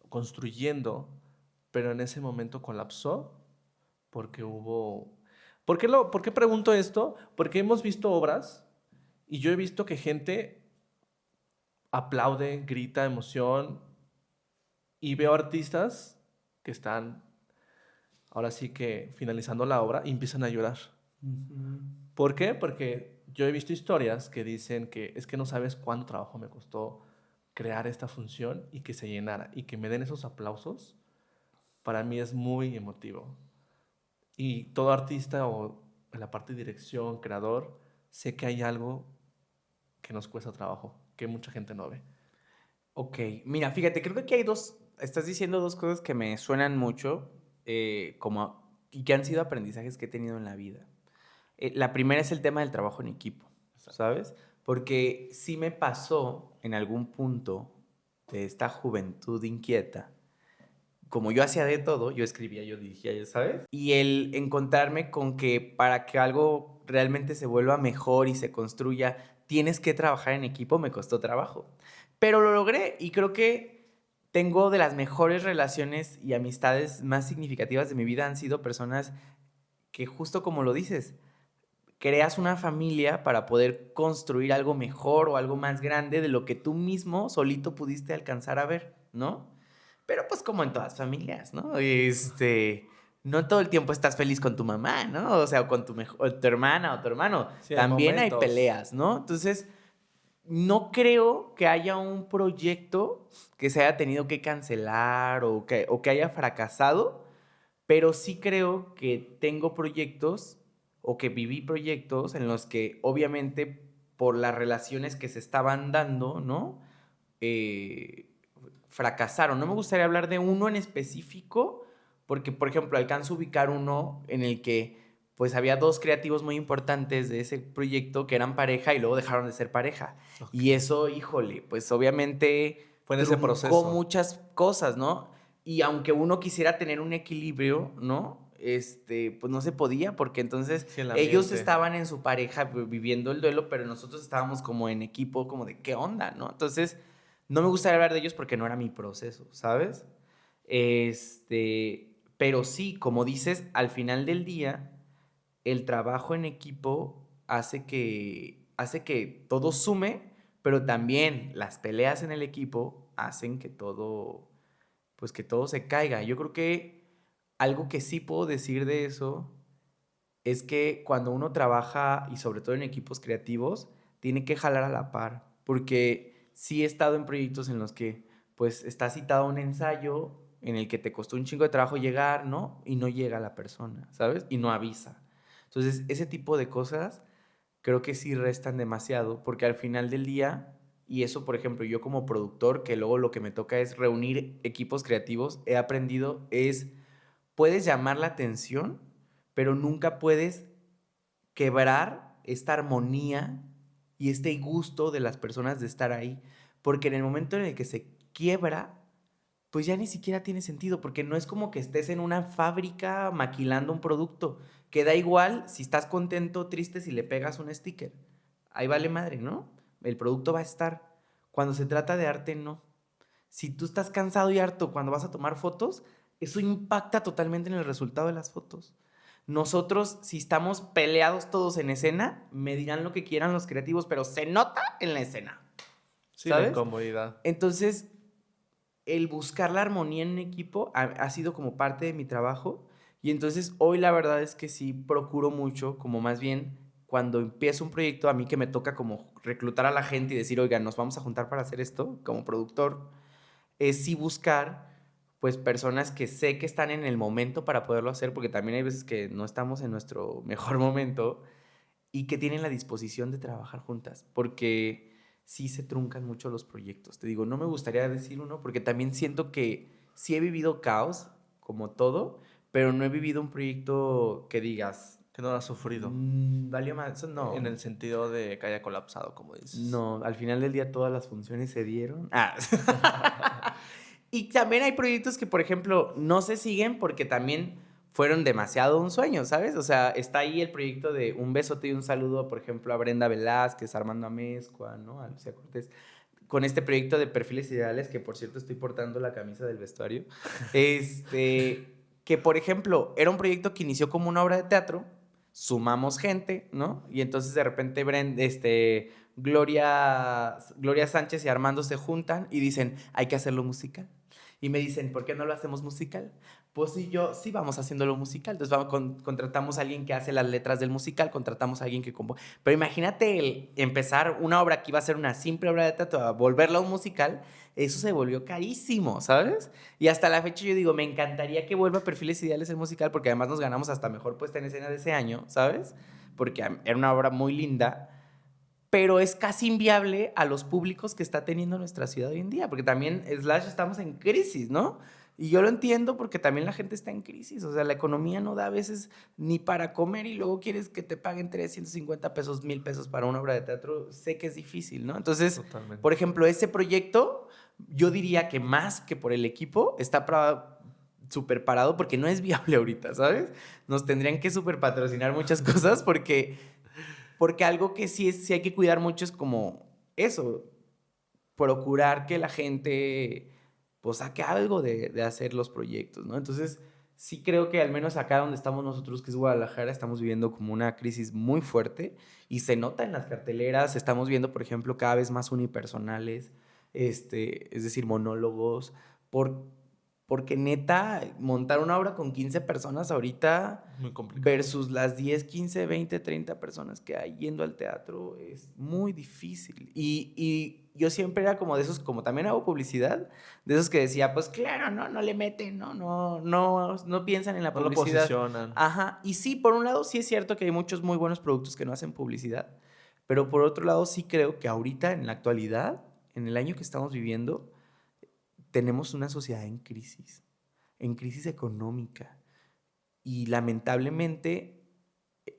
construyendo, pero en ese momento colapsó porque hubo... ¿Por qué pregunto esto? Porque hemos visto obras y yo he visto que gente aplaude, grita, emoción. Y veo artistas que están, ahora sí que finalizando la obra, y empiezan a llorar. ¿Por qué? Porque yo he visto historias que dicen que es que no sabes cuánto trabajo me costó crear esta función y que se llenara y que me den esos aplausos. Para mí es muy emotivo. Y todo artista o en la parte de dirección, creador, sé que hay algo que nos cuesta trabajo, que mucha gente no ve. Ok, mira, fíjate, creo que aquí hay estás diciendo dos cosas que me suenan mucho, y que han sido aprendizajes que he tenido en la vida. La primera es el tema del trabajo en equipo, ¿sabes? Porque sí me pasó en algún punto de esta juventud inquieta, como yo hacía de todo, yo escribía, yo dirigía, ya sabes, y el encontrarme con que para que algo realmente se vuelva mejor y se construya, tienes que trabajar en equipo, me costó trabajo. Pero lo logré y creo que tengo de las mejores relaciones y amistades más significativas de mi vida han sido personas que justo como lo dices, creas una familia para poder construir algo mejor o algo más grande de lo que tú mismo solito pudiste alcanzar a ver, ¿no? Pero pues como en todas familias, ¿no? No todo el tiempo estás feliz con tu mamá, ¿no? O sea, o con o tu hermana o tu hermano. Sí, hay También hay momentos. peleas, ¿no? Entonces, no creo que haya un proyecto que se haya tenido que cancelar o que haya fracasado, pero sí creo que tengo proyectos o que viví proyectos en los que obviamente por las relaciones que se estaban dando, ¿no? Eh, fracasaron. No me gustaría hablar de uno en específico, porque por ejemplo alcanzo a ubicar uno en el que pues había dos creativos muy importantes de ese proyecto que eran pareja y luego dejaron de ser pareja. Okay. Y eso, híjole, pues obviamente Fue en ese truncó proceso. muchas cosas, ¿no? Y aunque uno quisiera tener un equilibrio, ¿no? Pues no se podía porque entonces Sí, el ellos ambiente. estaban en su pareja viviendo el duelo, pero nosotros estábamos como en equipo, como de qué onda, ¿no? Entonces, no me gustaría hablar de ellos porque no era mi proceso, ¿sabes? Pero sí, como dices, al final del día, el trabajo en equipo hace que todo sume, pero también las peleas en el equipo hacen pues que todo se caiga. Yo creo que algo que sí puedo decir de eso es que cuando uno trabaja, y sobre todo en equipos creativos, tiene que jalar a la par, porque sí he estado en proyectos en los que pues está citado un ensayo en el que te costó un chingo de trabajo llegar, ¿no? Y no llega la persona, ¿sabes? Y no avisa. Entonces, ese tipo de cosas creo que sí restan demasiado, porque al final del día, y eso, por ejemplo, yo como productor, que luego lo que me toca es reunir equipos creativos, he aprendido puedes llamar la atención, pero nunca puedes quebrar esta armonía y este gusto de las personas de estar ahí, porque en el momento en el que se quiebra, pues ya ni siquiera tiene sentido, porque no es como que estés en una fábrica maquilando un producto, que da igual si estás contento o triste si le pegas un sticker. Ahí vale madre, ¿no? El producto va a estar. Cuando se trata de arte, no. Si tú estás cansado y harto cuando vas a tomar fotos, eso impacta totalmente en el resultado de las fotos. Nosotros, si estamos peleados todos en escena, me dirán lo que quieran los creativos, pero se nota en la escena. Sí, la ¿Sabes? incomodidad. Entonces, el buscar la armonía en un equipo ha sido como parte de mi trabajo. Y entonces hoy la verdad es que sí procuro mucho, como más bien cuando empiezo un proyecto, a mí que me toca como reclutar a la gente y decir, oigan, nos vamos a juntar para hacer esto como productor, es sí buscar pues personas que sé que están en el momento para poderlo hacer, porque también hay veces que no estamos en nuestro mejor momento y que tienen la disposición de trabajar juntas, porque sí se truncan mucho los proyectos. Te digo, no me gustaría decir uno, porque también siento que sí he vivido caos, como todo, pero no he vivido un proyecto que digas... Que no lo has sufrido. Valió más, eso no. En el sentido de que haya colapsado, como dices. No, al final del día todas las funciones se dieron. Y también hay proyectos que, por ejemplo, no se siguen porque también fueron demasiado un sueño, ¿sabes? O sea, está ahí el proyecto de un besote y un saludo, por ejemplo, a Brenda Velázquez, a Armando Amezcua, ¿no? A Lucía Cortés. Con este proyecto de perfiles ideales, que por cierto estoy portando la camisa del vestuario. Que por ejemplo, era un proyecto que inició como una obra de teatro, sumamos gente, ¿no? Y entonces de repente Gloria Sánchez y Armando se juntan y dicen, hay que hacerlo musical. Y me dicen, ¿por qué no lo hacemos musical? Pues sí, sí vamos haciéndolo musical. Entonces contratamos a alguien que hace las letras del musical, contratamos a alguien que compone. Pero imagínate empezar una obra que iba a ser una simple obra de teatro, a volverla a un musical, eso se volvió carísimo, ¿sabes? Y hasta la fecha yo digo, me encantaría que vuelva a Perfiles Ideales el musical, porque además nos ganamos hasta mejor puesta en escena de ese año, ¿sabes? Porque era una obra muy linda, pero es casi inviable a los públicos que está teniendo nuestra ciudad hoy en día, porque también, estamos en crisis, ¿no? Y yo lo entiendo porque también la gente está en crisis, o sea, la economía no da a veces ni para comer y luego quieres que te paguen 350 pesos, 1000 pesos para una obra de teatro, sé que es difícil, ¿no? Entonces, Totalmente. por ejemplo, ese proyecto, yo diría que más que por el equipo, está súper parado porque no es viable ahorita, ¿sabes? Nos tendrían que súper patrocinar muchas cosas porque algo que sí hay que cuidar mucho es como eso, procurar que la gente pues saque algo de hacer los proyectos, ¿no? Entonces, sí creo que al menos acá donde estamos nosotros, que es Guadalajara, estamos viviendo como una crisis muy fuerte y se nota en las carteleras, estamos viendo, por ejemplo, cada vez más unipersonales, es decir, monólogos, porque neta, montar una obra con 15 personas ahorita Muy complicado. versus las 10, 15, 20, 30 personas que hay yendo al teatro es muy difícil. Y yo siempre era como de esos, como también hago publicidad, de esos que decía, pues claro, no le meten, no piensan en la No lo publicidad. posicionan. Ajá, y sí, por un lado sí es cierto que hay muchos muy buenos productos que no hacen publicidad, pero por otro lado sí creo que ahorita, en la actualidad, en el año que estamos viviendo, tenemos una sociedad en crisis económica. Y lamentablemente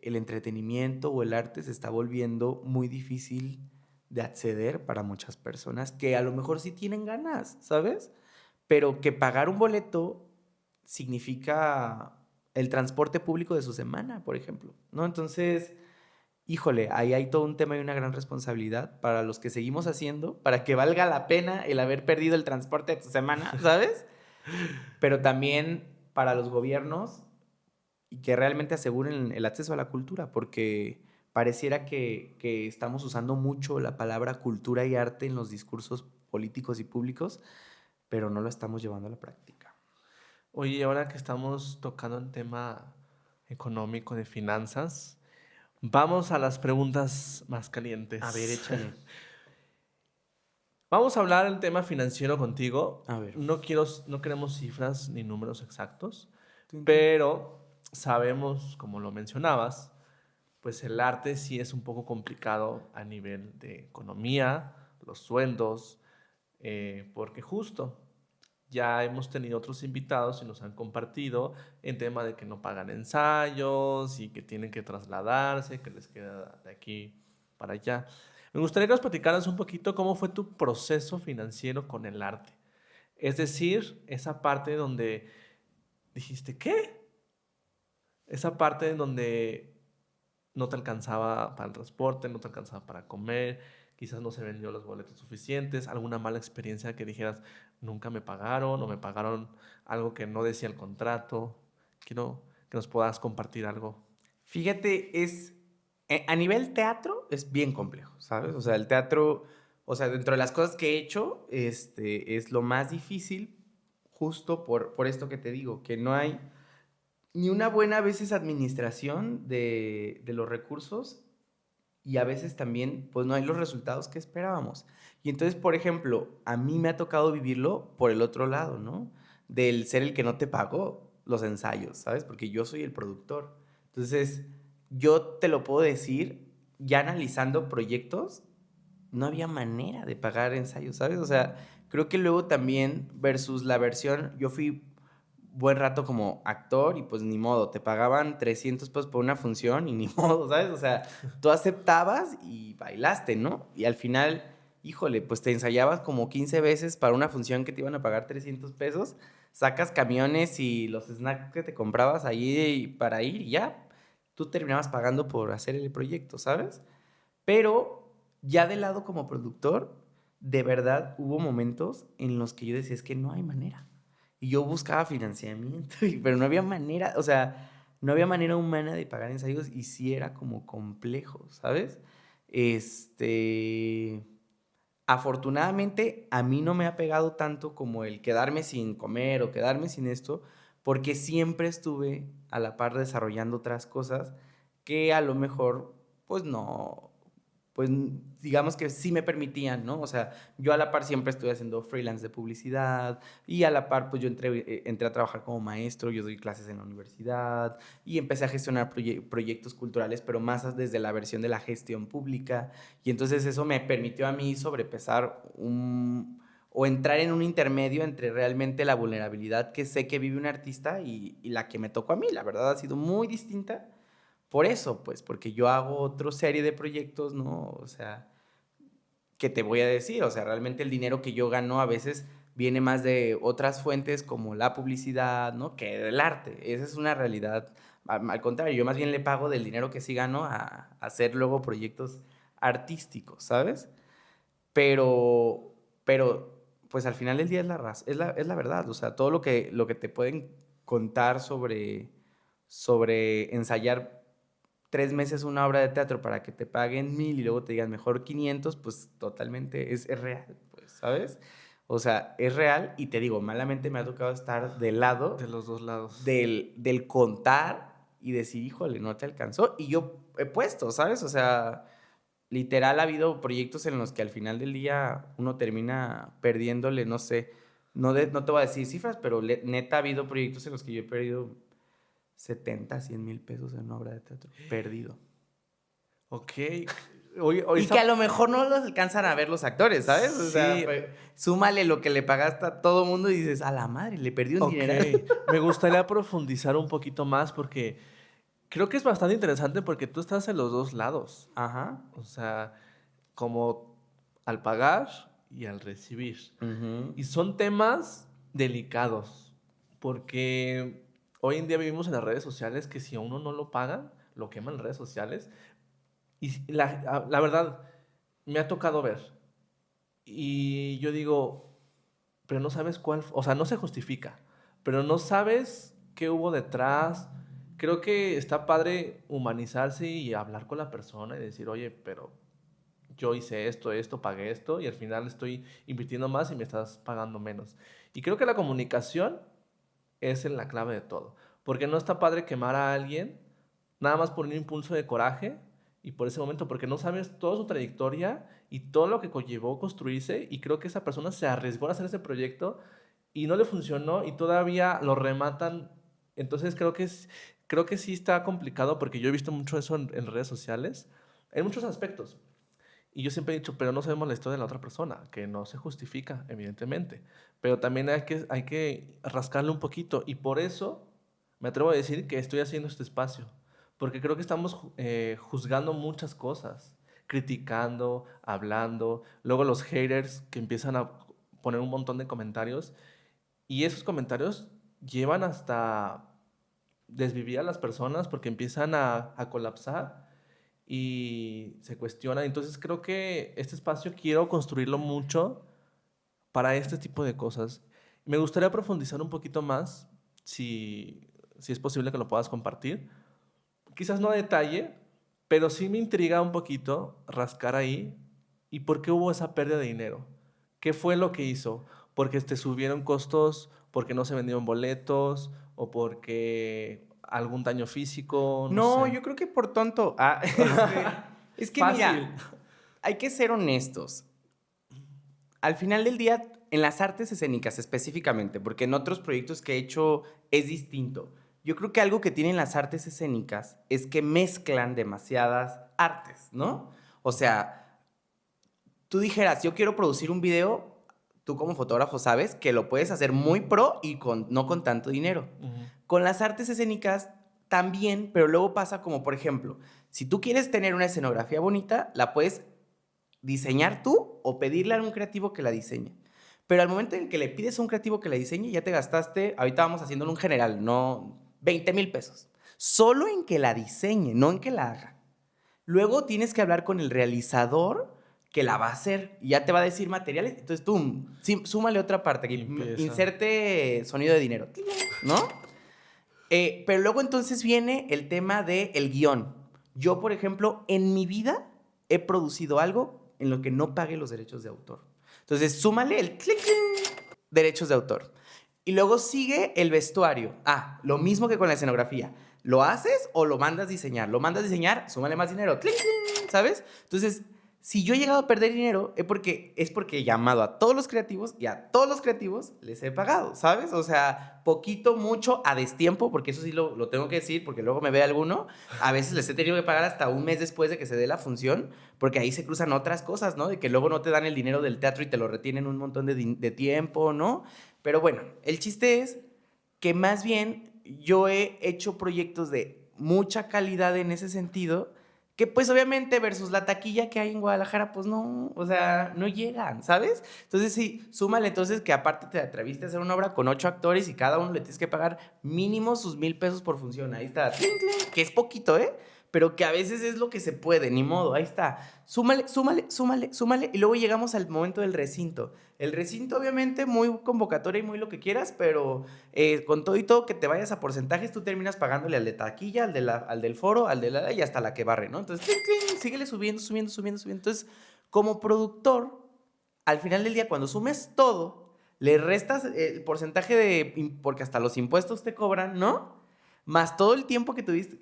el entretenimiento o el arte se está volviendo muy difícil de acceder para muchas personas que a lo mejor sí tienen ganas, ¿sabes? Pero que pagar un boleto significa el transporte público de su semana, por ejemplo, ¿no? Entonces, híjole, ahí hay todo un tema y una gran responsabilidad para los que seguimos haciendo, para que valga la pena el haber perdido el transporte de tu semana, ¿sabes? Pero también para los gobiernos y que realmente aseguren el acceso a la cultura, porque pareciera que estamos usando mucho la palabra cultura y arte en los discursos políticos y públicos, pero no lo estamos llevando a la práctica. Oye, ahora que estamos tocando el tema económico de finanzas, vamos a las preguntas más calientes. A ver, échale. Vamos a hablar del tema financiero contigo. A ver. No queremos cifras ni números exactos, pero sabemos, como lo mencionabas, pues el arte sí es un poco complicado a nivel de economía, los sueldos, porque justo ya hemos tenido otros invitados y nos han compartido en tema de que no pagan ensayos y que tienen que trasladarse, que les queda de aquí para allá. Me gustaría que nos platicaras un poquito cómo fue tu proceso financiero con el arte. Es decir, esa parte donde dijiste, ¿qué? Esa parte en donde no te alcanzaba para el transporte, no te alcanzaba para comer, quizás no se vendió los boletos suficientes, alguna mala experiencia que dijeras, nunca me pagaron o me pagaron algo que no decía el contrato. Quiero que nos puedas compartir algo. Fíjate, a nivel teatro es bien complejo, ¿sabes? O sea, el teatro, o sea, dentro de las cosas que he hecho, es lo más difícil justo por esto que te digo, que no hay ni una buena a veces administración de los recursos y a veces también pues no hay los resultados que esperábamos. Y entonces, por ejemplo, a mí me ha tocado vivirlo por el otro lado, ¿no? Del ser el que no te pagó los ensayos, ¿sabes? Porque yo soy el productor. Entonces, yo te lo puedo decir, ya analizando proyectos, no había manera de pagar ensayos, ¿sabes? O sea, creo que luego también versus la versión, yo fui buen rato como actor y pues ni modo, te pagaban 300 pesos por una función y ni modo, ¿sabes? O sea, tú aceptabas y bailaste, ¿no? Y al final, híjole, pues te ensayabas como 15 veces para una función que te iban a pagar 300 pesos, sacas camiones y los snacks que te comprabas ahí para ir y ya, tú terminabas pagando por hacer el proyecto, ¿sabes? Pero ya del lado como productor, de verdad hubo momentos en los que yo decía, es que no hay manera. Y yo buscaba financiamiento, pero no había manera, o sea, no había manera humana de pagar ensayos y sí era como complejo, ¿sabes? Afortunadamente, a mí no me ha pegado tanto como el quedarme sin comer o quedarme sin esto, porque siempre estuve a la par desarrollando otras cosas que a lo mejor, pues no, pues digamos que sí me permitían, ¿no? O sea, yo a la par siempre estuve haciendo freelance de publicidad y a la par pues yo entré a trabajar como maestro, yo doy clases en la universidad y empecé a gestionar proyectos culturales, pero más desde la versión de la gestión pública, y entonces eso me permitió a mí sobrepesar o entrar en un intermedio entre realmente la vulnerabilidad que sé que vive un artista y la que me tocó a mí. La verdad ha sido muy distinta por eso, pues, porque yo hago otra serie de proyectos, ¿no? O sea, ¿qué te voy a decir? O sea, realmente el dinero que yo gano a veces viene más de otras fuentes como la publicidad, ¿no? Que del arte. Esa es una realidad. Al contrario, yo más bien le pago del dinero que sí gano a hacer luego proyectos artísticos, ¿sabes? Pero, pues al final del día es la verdad. O sea, todo lo que te pueden contar sobre ensayar 3 meses una obra de teatro para que te paguen 1,000 y luego te digan mejor 500, pues totalmente es real, pues, ¿sabes? O sea, es real y te digo, malamente me ha tocado estar del lado De los dos lados. del contar y decir, híjole, no te alcanzó. Y yo he puesto, ¿sabes? O sea, literal ha habido proyectos en los que al final del día uno termina perdiéndole, no sé, no te voy a decir cifras, pero neta ha habido proyectos en los que yo he perdido 70, 100 mil pesos en una obra de teatro. Perdido. Ok. Oye, Y que a lo mejor no los alcanzan a ver los actores, ¿sabes? O sea, sí. súmale lo que le pagaste a todo mundo y dices, a la madre, le perdí un dinero. Me gustaría profundizar un poquito más porque creo que es bastante interesante porque tú estás en los dos lados. Ajá. O sea, como al pagar y al recibir. Uh-huh. Y son temas delicados porque hoy en día vivimos en las redes sociales que si a uno no lo pagan, lo queman en redes sociales. Y la verdad, me ha tocado ver. Y yo digo, pero no sabes cuál, o sea, no se justifica, pero no sabes qué hubo detrás. Creo que está padre humanizarse y hablar con la persona y decir, oye, pero yo hice esto, pagué esto y al final estoy invirtiendo más y me estás pagando menos. Y creo que la comunicación es la clave de todo, porque no está padre quemar a alguien nada más por un impulso de coraje y por ese momento, porque no sabes toda su trayectoria y todo lo que conllevó construirse, y creo que esa persona se arriesgó a hacer ese proyecto y no le funcionó y todavía lo rematan. Entonces creo que sí está complicado porque yo he visto mucho eso en redes sociales, en muchos aspectos. Y yo siempre he dicho, pero no sabemos la historia de la otra persona, que no se justifica, evidentemente. Pero también hay que rascarle un poquito. Y por eso me atrevo a decir que estoy haciendo este espacio. Porque creo que estamos juzgando muchas cosas, criticando, hablando. Luego los haters que empiezan a poner un montón de comentarios. Y esos comentarios llevan hasta desvivir a las personas porque empiezan a colapsar y se cuestiona. Entonces creo que este espacio quiero construirlo mucho para este tipo de cosas. Me gustaría profundizar un poquito más, si es posible que lo puedas compartir. Quizás no a detalle, pero sí me intriga un poquito rascar ahí. ¿Y por qué hubo esa pérdida de dinero? ¿Qué fue lo que hizo? ¿Porque te subieron costos? ¿Porque no se vendieron boletos? ¿O porque algún daño físico? No, sé. yo creo que por tonto. Es que Fácil. mira, hay que ser honestos. Al final del día, en las artes escénicas específicamente, porque en otros proyectos que he hecho es distinto. Yo creo que algo que tienen las artes escénicas es que mezclan demasiadas artes, ¿no? O sea, tú dijeras, yo quiero producir un video, tú como fotógrafo sabes que lo puedes hacer muy pro y no con tanto dinero. Uh-huh. Con las artes escénicas también, pero luego pasa como, por ejemplo, si tú quieres tener una escenografía bonita, la puedes diseñar tú o pedirle a un creativo que la diseñe. Pero al momento en que le pides a un creativo que la diseñe, ya te gastaste, ahorita vamos haciéndolo en general, no 20,000 pesos. Solo en que la diseñe, no en que la haga. Luego tienes que hablar con el realizador que la va a hacer y ya te va a decir materiales. Entonces tú, súmale otra parte, que inserte sonido de dinero, ¿no? Pero luego entonces viene el tema del guión. Yo, por ejemplo, en mi vida he producido algo en lo que no pague los derechos de autor. Entonces, súmale el clic, clic, derechos de autor. Y luego sigue el vestuario. Lo mismo que con la escenografía. ¿Lo haces o lo mandas diseñar? Lo mandas diseñar, súmale más dinero. ¡Cling, cling! ¿Sabes? Entonces, si yo he llegado a perder dinero, es porque he llamado a todos los creativos y a todos los creativos les he pagado, ¿sabes? O sea, poquito, mucho, a destiempo, porque eso sí lo tengo que decir, porque luego me ve alguno. A veces les he tenido que pagar hasta un mes después de que se dé la función, porque ahí se cruzan otras cosas, ¿no? De que luego no te dan el dinero del teatro y te lo retienen un montón de tiempo, ¿no? Pero bueno, el chiste es que más bien yo he hecho proyectos de mucha calidad en ese sentido, que pues obviamente versus la taquilla que hay en Guadalajara, pues no, o sea, no llegan, ¿sabes? Entonces sí, súmale entonces que aparte te atreviste a hacer una obra con 8 actores y cada uno le tienes que pagar mínimo sus 1,000 pesos por función, ahí está, ¡tling, tling! Que es poquito, ¿eh? Pero que a veces es lo que se puede, ni modo, ahí está. Súmale, súmale, súmale, súmale, y luego llegamos al momento del recinto. El recinto, obviamente, muy convocatoria y muy lo que quieras, pero con todo y todo que te vayas a porcentajes, tú terminas pagándole al de taquilla, al del foro, al de la y hasta la que barre, ¿no? Entonces, ¡cling, cling! Síguele subiendo, subiendo, subiendo, subiendo. Entonces, como productor, al final del día, cuando sumes todo, le restas el porcentaje porque hasta los impuestos te cobran, ¿no? Más todo el tiempo que tuviste.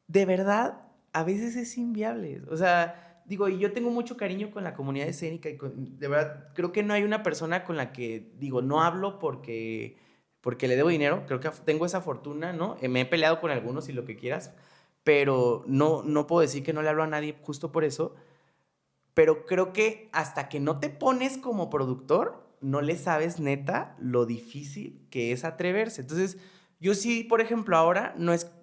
De verdad, a veces es inviable. O sea, digo, y yo tengo mucho cariño con la comunidad escénica y de verdad, creo que no hay una persona con la que, digo, no hablo porque le debo dinero. Creo que tengo esa fortuna, ¿no? Me he peleado con algunos y lo que quieras, pero no puedo decir que no le hablo a nadie justo por eso. Pero creo que hasta que no te pones como productor, no le sabes neta lo difícil que es atreverse. Entonces, yo sí, por ejemplo, ahora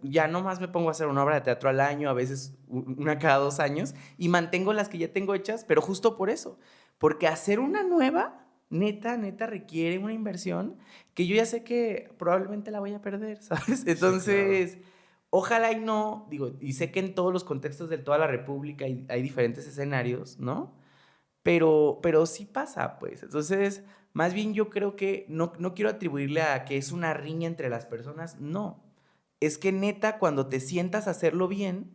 ya nomás me pongo a hacer una obra de teatro al año, a veces una cada 2 años, y mantengo las que ya tengo hechas, pero justo por eso. Porque hacer una nueva, neta, neta, requiere una inversión que yo ya sé que probablemente la voy a perder, ¿sabes? Entonces, sí, claro. Ojalá y no, digo, y sé que en todos los contextos de toda la República hay diferentes escenarios, ¿no? Pero sí pasa, pues. Entonces, más bien yo creo que no quiero atribuirle a que es una riña entre las personas, no. Es que neta, cuando te sientas a hacerlo bien,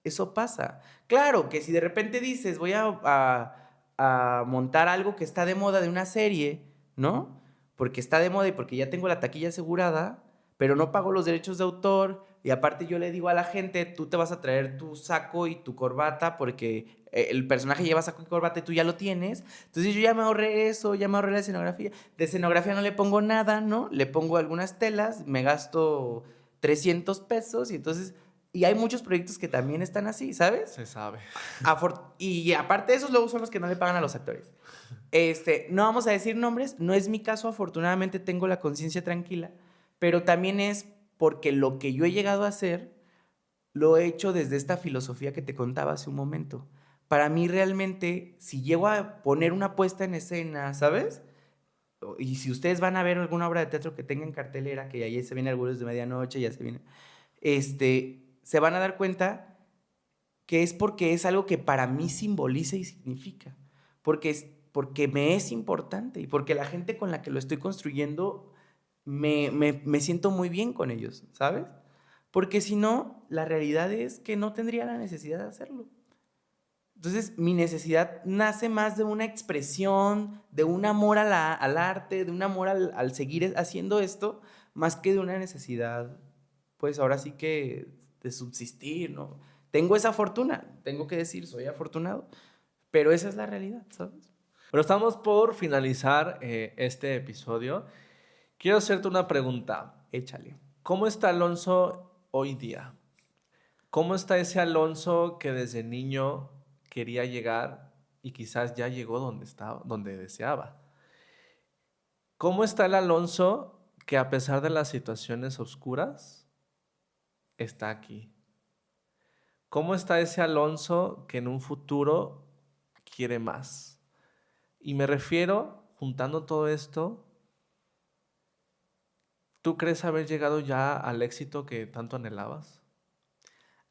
eso pasa. Claro, que si de repente dices, voy a montar algo que está de moda de una serie, ¿no? Porque está de moda y porque ya tengo la taquilla asegurada, pero no pago los derechos de autor y aparte yo le digo a la gente, tú te vas a traer tu saco y tu corbata porque el personaje lleva saco y corbata y tú ya lo tienes. Entonces yo ya me ahorré eso, ya me ahorré la escenografía. De escenografía no le pongo nada, ¿no? Le pongo algunas telas, me gasto 300 pesos y entonces... Y hay muchos proyectos que también están así, ¿sabes? Se sabe. Y aparte de esos, luego son los que no le pagan a los actores. No vamos a decir nombres, no es mi caso, afortunadamente tengo la conciencia tranquila, pero también es porque lo que yo he llegado a hacer lo he hecho desde esta filosofía que te contaba hace un momento. Para mí realmente, si llego a poner una puesta en escena, ¿sabes? Y si ustedes van a ver alguna obra de teatro que tenga en cartelera, que ahí se viene Algunos de Medianoche, ya se viene, se van a dar cuenta que es porque es algo que para mí simboliza y significa. Porque me es importante y porque la gente con la que lo estoy construyendo me siento muy bien con ellos, ¿sabes? Porque si no, la realidad es que no tendría la necesidad de hacerlo. Entonces, mi necesidad nace más de una expresión, de un amor al arte, de un amor al seguir haciendo esto, más que de una necesidad, pues ahora sí que de subsistir, ¿no? Tengo esa fortuna, tengo que decir, soy afortunado, pero esa es la realidad, ¿sabes? Pero estamos por finalizar este episodio. Quiero hacerte una pregunta. Échale. ¿Cómo está Alonso hoy día? ¿Cómo está ese Alonso que desde niño quería llegar y quizás ya llegó donde deseaba? ¿Cómo está el Alonso que a pesar de las situaciones oscuras está aquí? ¿Cómo está ese Alonso que en un futuro quiere más? Y me refiero, juntando todo esto, ¿tú crees haber llegado ya al éxito que tanto anhelabas?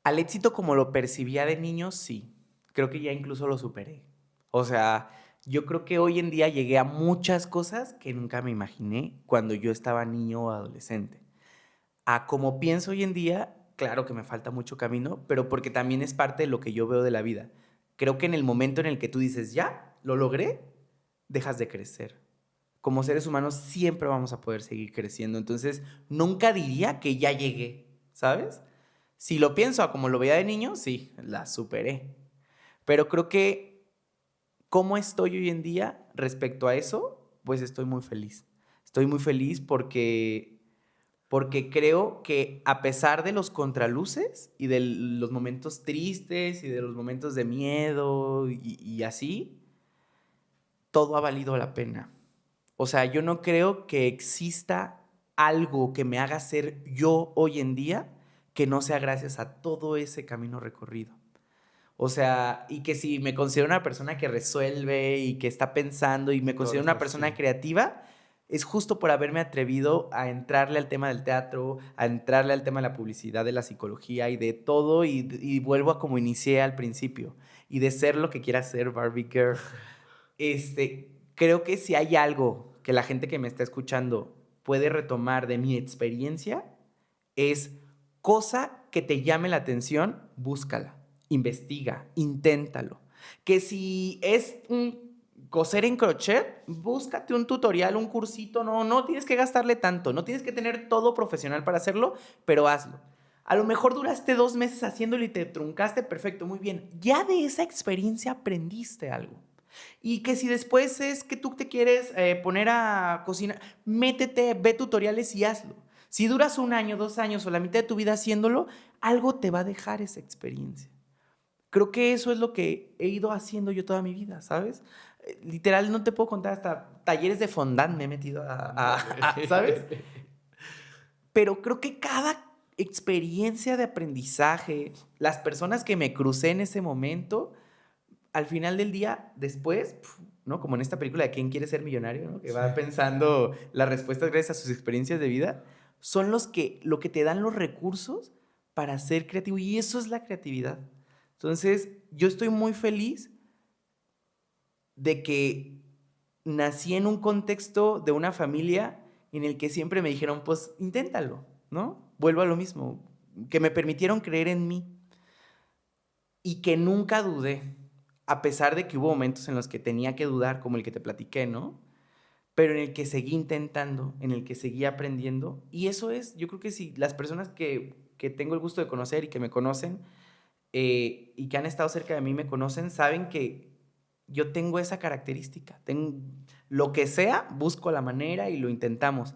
Al éxito como lo percibía de niño, sí. Creo que ya incluso lo superé. O sea, yo creo que hoy en día llegué a muchas cosas que nunca me imaginé cuando yo estaba niño o adolescente. A como pienso hoy en día, claro que me falta mucho camino, pero porque también es parte de lo que yo veo de la vida. creo que en el momento en el que tú dices, ya, lo logré, dejas de crecer. Como seres humanos siempre vamos a poder seguir creciendo. Entonces, nunca diría que ya llegué, ¿sabes? Si lo pienso a como lo veía de niño, sí, la superé. Pero creo que cómo estoy hoy en día respecto a eso, pues estoy muy feliz. Estoy muy feliz porque creo que a pesar de los contraluces y de los momentos tristes y de los momentos de miedo y así, todo ha valido la pena. O sea, yo no creo que exista algo que me haga ser yo hoy en día que no sea gracias a todo ese camino recorrido. O sea, y que si me considero una persona que resuelve y que está pensando y me Todo considero es una persona así. creativa, es justo por haberme atrevido a entrarle al tema del teatro, a entrarle al tema de la publicidad, de la psicología y de todo, y vuelvo a como inicié al principio, y de ser lo que quiera ser Barbie Girl. Creo que si hay algo que la gente que me está escuchando puede retomar de mi experiencia, es cosa que te llame la atención, búscala, investiga, inténtalo. Que si es coser en crochet, búscate un tutorial, un cursito, no tienes que gastarle tanto, no tienes que tener todo profesional para hacerlo, pero hazlo. A lo mejor duraste 2 meses haciéndolo y te truncaste, perfecto, muy bien. Ya de esa experiencia aprendiste algo. Y que si después es que tú te quieres poner a cocinar, métete, ve tutoriales y hazlo. Si duras 1 año, 2 años o la mitad de tu vida haciéndolo, algo te va a dejar esa experiencia. Creo que eso es lo que he ido haciendo yo toda mi vida, ¿sabes? Literal, no te puedo contar, hasta talleres de fondant me he metido ¿sabes? Pero creo que cada experiencia de aprendizaje, las personas que me crucé en ese momento, al final del día, después, ¿no? Como en esta película de ¿Quién quiere ser millonario?, ¿no? Que va pensando las respuestas gracias a sus experiencias de vida, son lo que te dan los recursos para ser creativo. Y eso es la creatividad. Entonces, yo estoy muy feliz de que nací en un contexto de una familia en el que siempre me dijeron, pues, inténtalo, ¿no? Vuelvo a lo mismo, que me permitieron creer en mí y que nunca dudé, a pesar de que hubo momentos en los que tenía que dudar, como el que te platiqué, ¿no? Pero en el que seguí intentando, en el que seguí aprendiendo. Y eso es, yo creo que si las personas que tengo el gusto de conocer y que me conocen y que han estado cerca de mí me conocen, saben que yo tengo esa característica. Lo que sea, busco la manera y lo intentamos.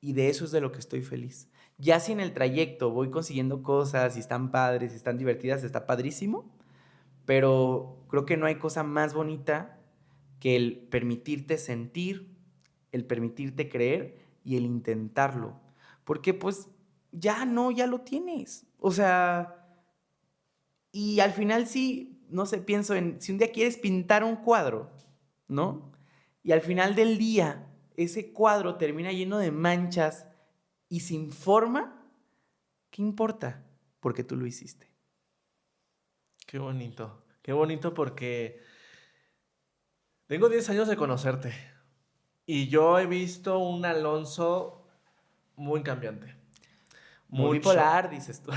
Y de eso es de lo que estoy feliz. Ya si en el trayecto voy consiguiendo cosas y están padres y están divertidas, está padrísimo, pero creo que no hay cosa más bonita que el permitirte sentir, el permitirte creer y el intentarlo. Porque pues ya no, ya lo tienes. O sea, y al final sí, no sé, pienso en si un día quieres pintar un cuadro, ¿no? Y al final del día ese cuadro termina lleno de manchas y sin forma, ¿qué importa? Porque tú lo hiciste. Qué bonito. Qué bonito porque tengo 10 años de conocerte y yo he visto un Alonso muy cambiante. Muy Mucho. bipolar, dices tú.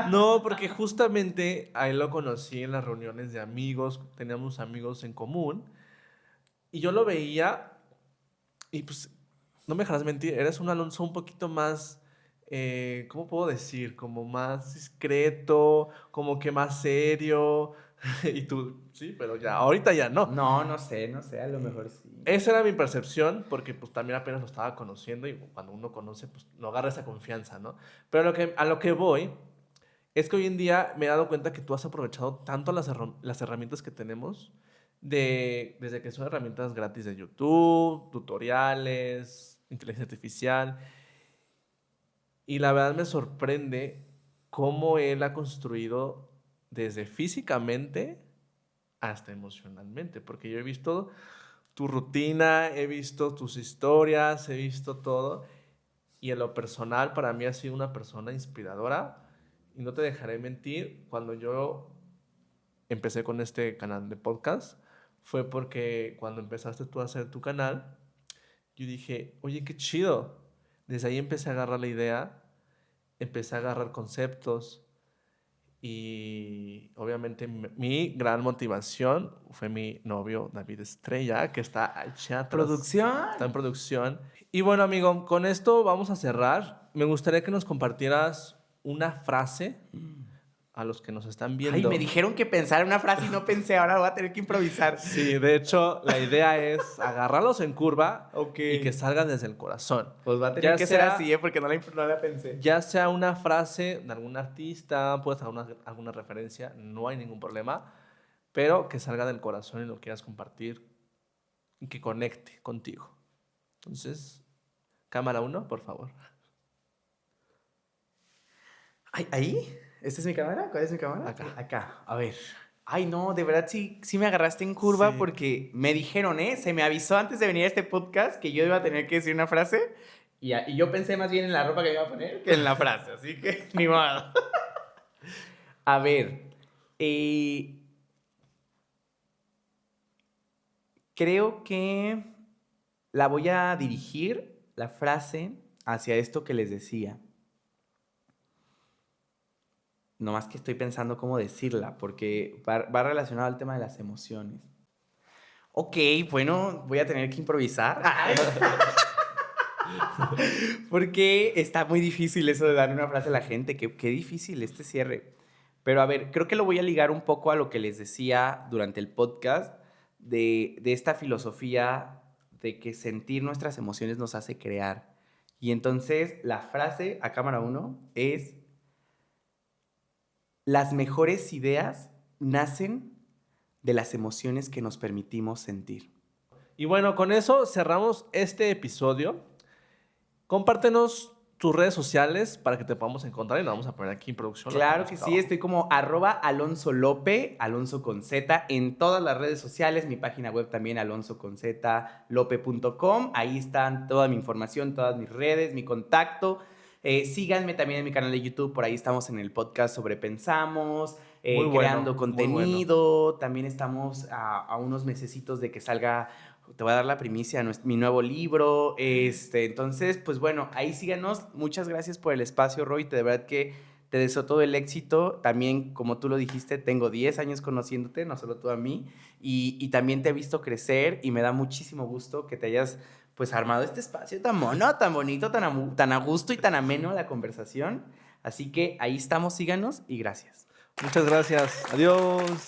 No, porque justamente a él lo conocí en las reuniones de amigos, teníamos amigos en común y yo lo veía y pues, no me dejarás mentir, eres un Alonso un poquito más, ¿cómo puedo decir? Como más discreto, como que más serio. Y tú, sí, pero ya, ahorita ya no. No, no sé, a lo mejor sí. Esa era mi percepción, porque pues también apenas lo estaba conociendo y cuando uno conoce, pues no agarra esa confianza, ¿no? Pero a lo que voy es que hoy en día me he dado cuenta que tú has aprovechado tanto las herramientas que tenemos, desde que son herramientas gratis de YouTube, tutoriales, inteligencia artificial, y la verdad me sorprende cómo él ha construido desde físicamente hasta emocionalmente, porque yo he visto tu rutina, he visto tus historias, he visto todo, y en lo personal para mí has sido una persona inspiradora, y no te dejaré mentir, cuando yo empecé con este canal de podcast, fue porque cuando empezaste tú a hacer tu canal, yo dije, oye, qué chido. Desde ahí empecé a agarrar la idea, empecé a agarrar conceptos, Y obviamente mi gran motivación fue mi novio David Estrella, que está allá atrás. ¿Producción? Está en producción. Y bueno, amigo, con esto vamos a cerrar. Me gustaría que nos compartieras una frase a los que nos están viendo. Ay, me dijeron que pensara una frase y no pensé, ahora voy a tener que improvisar. Sí, de hecho, la idea es agarrarlos en curva Ok. y que salgan desde el corazón. Pues va a tener Ya que ser sea- así, porque no la pensé. Ya sea una frase de algún artista, puedes dar alguna referencia, no hay ningún problema, pero que salga del corazón y lo quieras compartir y que conecte contigo. Entonces, cámara 1, por favor. Ay, ¿ahí? ¿Esta es mi cámara? ¿Cuál es mi cámara? Acá. Acá, a ver. Ay, no, de verdad sí me agarraste en curva Sí. porque me dijeron, se me avisó antes de venir a este podcast que yo iba a tener que decir una frase y yo pensé más bien en la ropa que me iba a poner que en la frase, así que ni modo. A ver, creo que la voy a dirigir, la frase, hacia esto que les decía. No más que estoy pensando cómo decirla, porque va relacionado al tema de las emociones. Ok, bueno, voy a tener que improvisar. Porque está muy difícil eso de dar una frase a la gente. Qué difícil este cierre. Pero a ver, creo que lo voy a ligar un poco a lo que les decía durante el podcast de esta filosofía de que sentir nuestras emociones nos hace crear. Y entonces la frase a cámara 1 es: las mejores ideas nacen de las emociones que nos permitimos sentir. Y bueno, con eso cerramos este episodio. Compártenos tus redes sociales para que te podamos encontrar y lo vamos a poner aquí en producción. Claro que sí, estoy como @AlonsoLope, Alonso con Z, en todas las redes sociales, mi página web también, alonsoconzlope.com. Ahí están toda mi información, todas mis redes, mi contacto. Síganme también en mi canal de YouTube, por ahí estamos en el podcast Sobrepensamos, Muy bueno, creando muy contenido. También estamos a unos mesecitos de que salga, te voy a dar la primicia, mi nuevo libro. Entonces, pues bueno, ahí síganos. Muchas gracias por el espacio, Roy. De verdad que te deseo todo el éxito. También, como tú lo dijiste, tengo 10 años conociéndote, no solo tú a mí. Y también te he visto crecer y me da muchísimo gusto que te hayas pues armado este espacio tan mono, tan bonito, tan a gusto y tan ameno la conversación. Así que ahí estamos, síganos y gracias. Muchas gracias. Adiós.